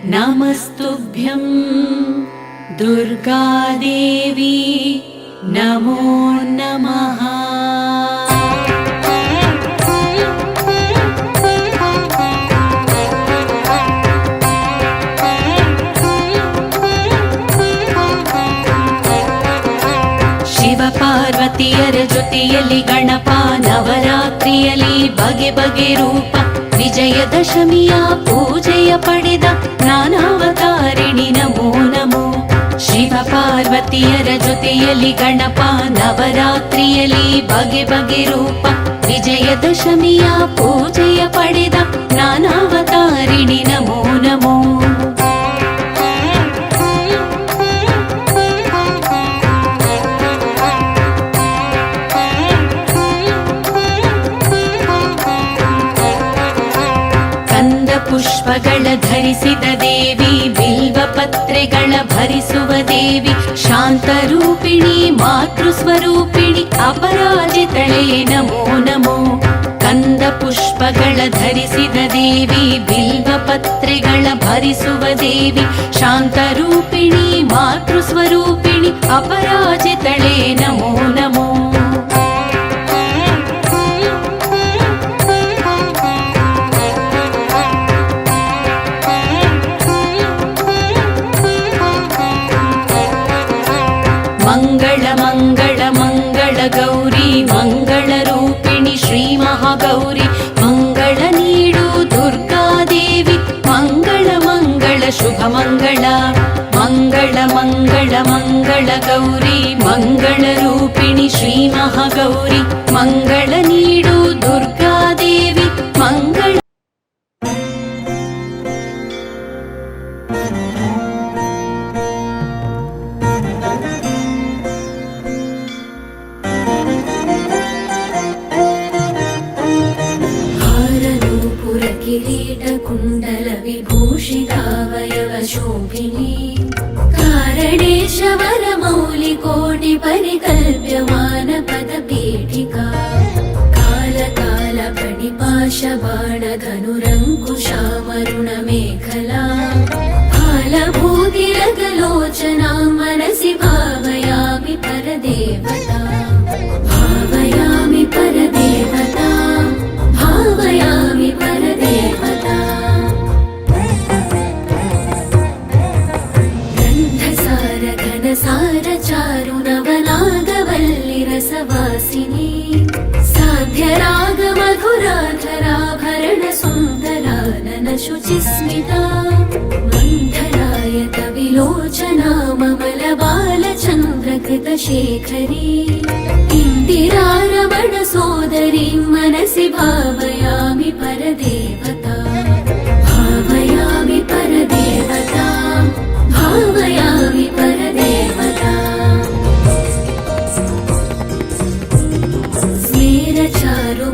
ನಮಸ್ತುಭ್ಯಂ ದುರ್ಗಾದೇವಿ ನಮೋ ನಮಃ. ಪಾರ್ವತಿಯರ ಜೊತೆಯಲ್ಲಿ ಗಣಪ ನವರಾತ್ರಿಯಲ್ಲಿ ಬಗೆ ಬಗೆ ರೂಪ ವಿಜಯದಶಮಿಯ ಪೂಜೆಯ ಪಡೆದ ನಾನಾವತಾರಿಣಿ ನಮೋ ನಮೋ. ಶಿವ ಪಾರ್ವತಿಯರ ಜೊತೆಯಲ್ಲಿ ಗಣಪ ನವರಾತ್ರಿಯಲ್ಲಿ ಬಗೆ ಬಗೆ ರೂಪ ವಿಜಯದಶಮಿಯ ಪೂಜೆಯ ಪಡೆದ ನಾನಾವತಾರಿಣಿ ನಮೋ ನಮೋ. ಪುಷ್ಪಗಳ ಧರಿಸಿದ ದೇವಿ ಬಿಲ್ವ ಪತ್ರೆಗಳ ಭರಿಸುವ ದೇವಿ ಶಾಂತರೂಪಿಣಿ ಮಾತೃ ಸ್ವರೂಪಿಣಿ ಅಪರಾಜಿತಳೆ ನಮೋ ನಮೋ ಕಂದ ಪುಷ್ಪಗಳ ಧರಿಸಿದ ದೇವಿ ಬಿಲ್ವ ಪತ್ರೆಗಳ ಭರಿಸುವ ದೇವಿ ಶಾಂತರೂಪಿಣಿ ಮಾತೃ ಸ್ವರೂಪಿಣಿ ಅಪರಾಜಿತಳೆ ನಮೋ ನಮೋ ಮಂಗಳ ಮಂಗಳ ಮಂಗಳ ಗೌರಿ ಮಂಗಳ ರೂಪಿಣಿ ಶ್ರೀ ಮಹಾಗೌರಿ ಮಂಗಳ ನೀಡು ದುರ್ಗಾದೇವಿ ಮಂಗಳ ಮಂಗಳ ಶುಭ ಮಂಗಳ ಮಂಗಳ ಮಂಗಳ ಮಂಗಳ ಗೌರಿ ಮಂಗಳ ರೂಪಿಣಿ ಶ್ರೀ ಮಹಾಗೌರಿ ಮಂಗಳ ನೀಡು ದುರ್ಗಾದೇವಿ ಮಂಗಳ किरीट कुण्डल विभूषितावयव शोभिनी कारणेशवर मौलि कोटि परिकल्प्यमान पदपीठिका काल काल फणिपाश बाण धनुरङ्कुशामरुण मेखला फालभूतिरगलोचना मनसि भावयामि परदेवता भावयामि परदेवता भावयामि परदेवता गन्धसार घनसार चारु नवनागवल्लि रसवासिनी साध्यराग मधुराधराभरण सुन्दरानन शुचिस्मिता मन्थरायत विलोचना ममल बालचन्द्रकृतशेखरी इन्दिरारमण सोदरी मनसि भावयामि परदेवता भावयामि परदेवता भावयामि परदेवता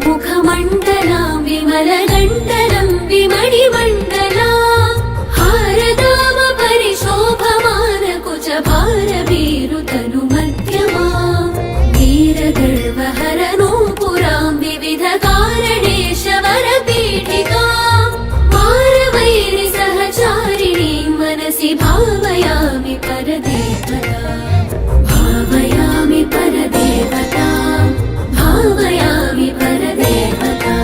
स्मेरचारुमुखमण्डलां विमलगण्डलं विमणिमण्डला हारदाम परिशोभमान कुचभारवीरुतनु मध्यमा वीरगर्वहरनूपुरां विविधकारणेशवर पीठिका मारवैरि सहचारिणीं मनसि भावयामि परदेवता भावयामि परदेवता भावयामि परदेवता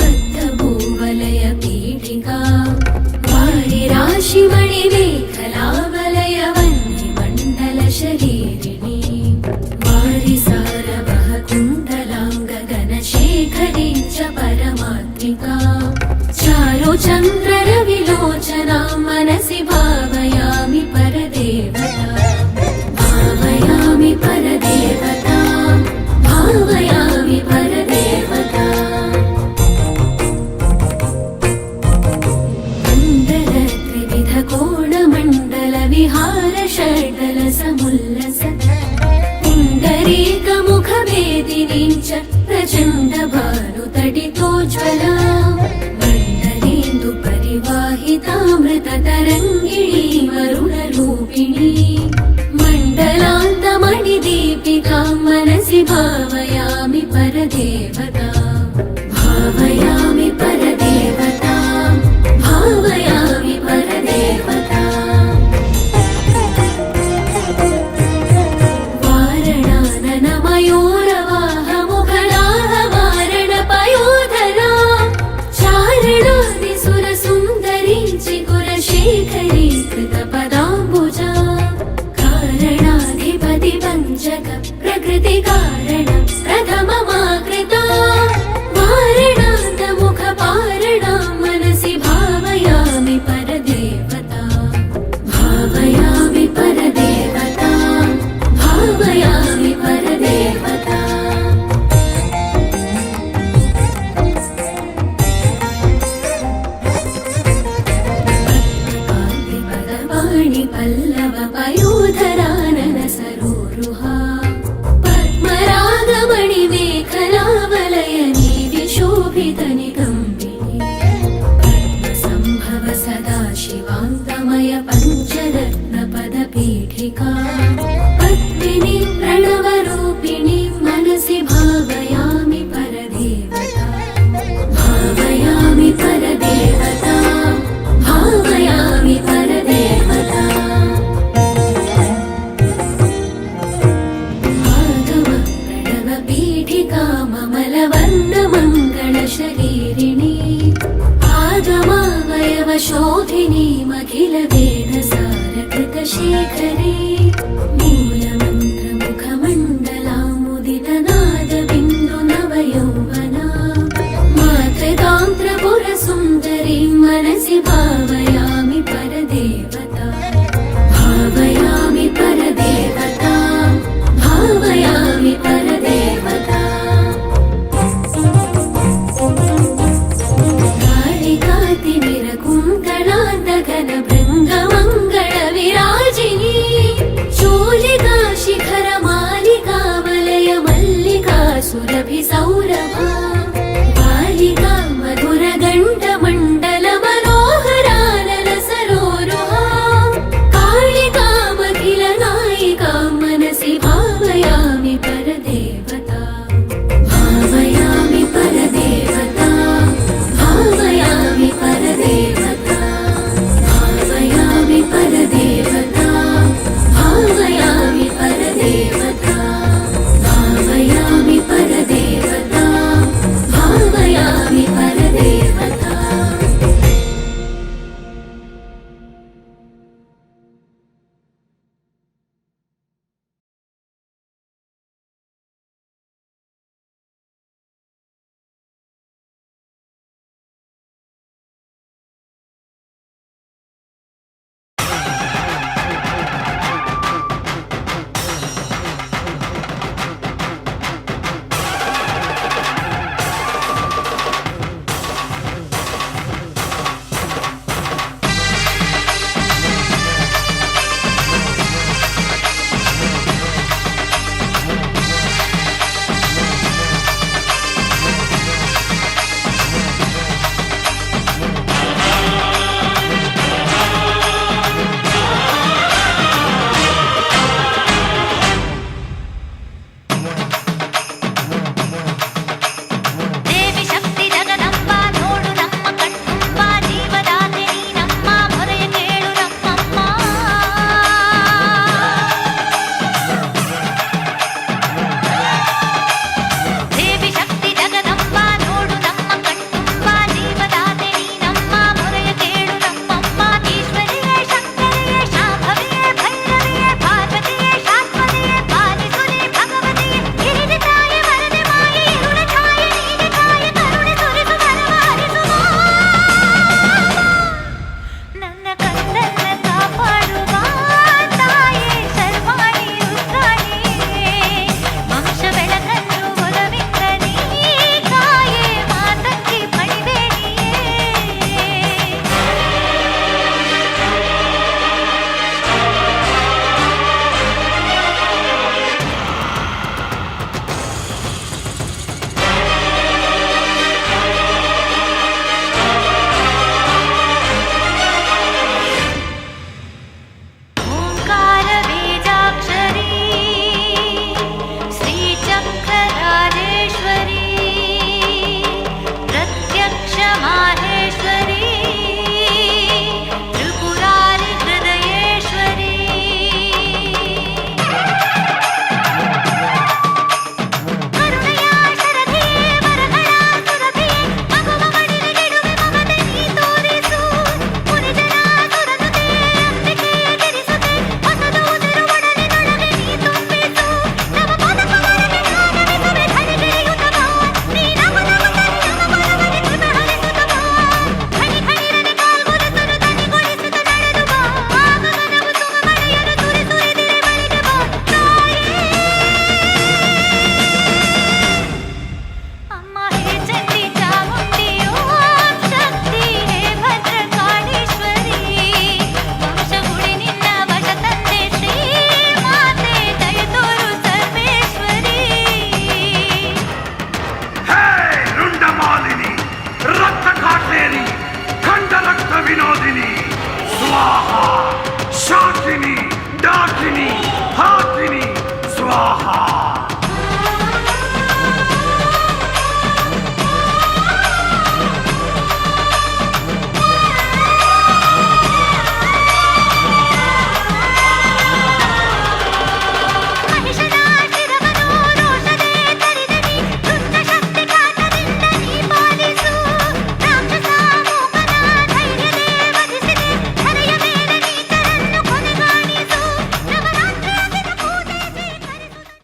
कुण्डलीन्द्रमणिबद्धभूवलय पीठिका वारिराशिमणिमेखलावलय वह्निमण्डल शरीरिणी वारिसारवः कुण्डलाङ्ग गणशेखरी च परमात्रिका चारुचन्द्ररविलोचना मनसि भावयामि परदेवता भावयामि परदेवता भावयामि परदेवता कोणमण्डल विहार षड्दल समुल्लस पुण्डरीकमुखवेदिनीं च प्रचण्ड भानुतडितोज्ज्वला मण्डलेन्दु परिवाहितामृततरङ्गिणी वरुणरूपिणी मण्डलान्तमणिदीपिकां मनसि भावयामि परदेवता भावयामि परदेवता भावयामि परदेवता वारणाननमयूरवाहमुखलाः वारणपयोधरा चारणादिसुरसुन्दरी चिकुरशेखरी कृतपदाम्बुजा कारणाधिपति पञ्चक प्रकृतिकारण प्रथममाकृता वारणान्तमुखपारणा मनसि भावयामि परदेवता भावयामि परदेवता भावयामि परदेवता पद्मपाणि पल्लव पयोधरा शान्तमय पञ्चरत्न पदपीठिका पद्मिनी प्रणवरूपिणी मनसि भावयामि परदेवता भावयामि परदेवता भावयामि परदेवता माधव प्रणवपीठिका ममलवर्णमङ्गलशरीरिणी आगमावयवशोधिनी मखिल वेदसारकृतशेखरे मूलमन्त्रमुखमण्डलामुदितनादबिन्दुनवयौवना मातृतान्त्रपुरसुन्दरी मनसि भावयामि परदेवता भावयामि परदेवता भावयामि परदेवता कातिमिरकुन्तलान्दगन भृङ्गमङ्गल विराजिनी चूलिका शिखर मालिका वलय मल्लिका सुरभि सौरभा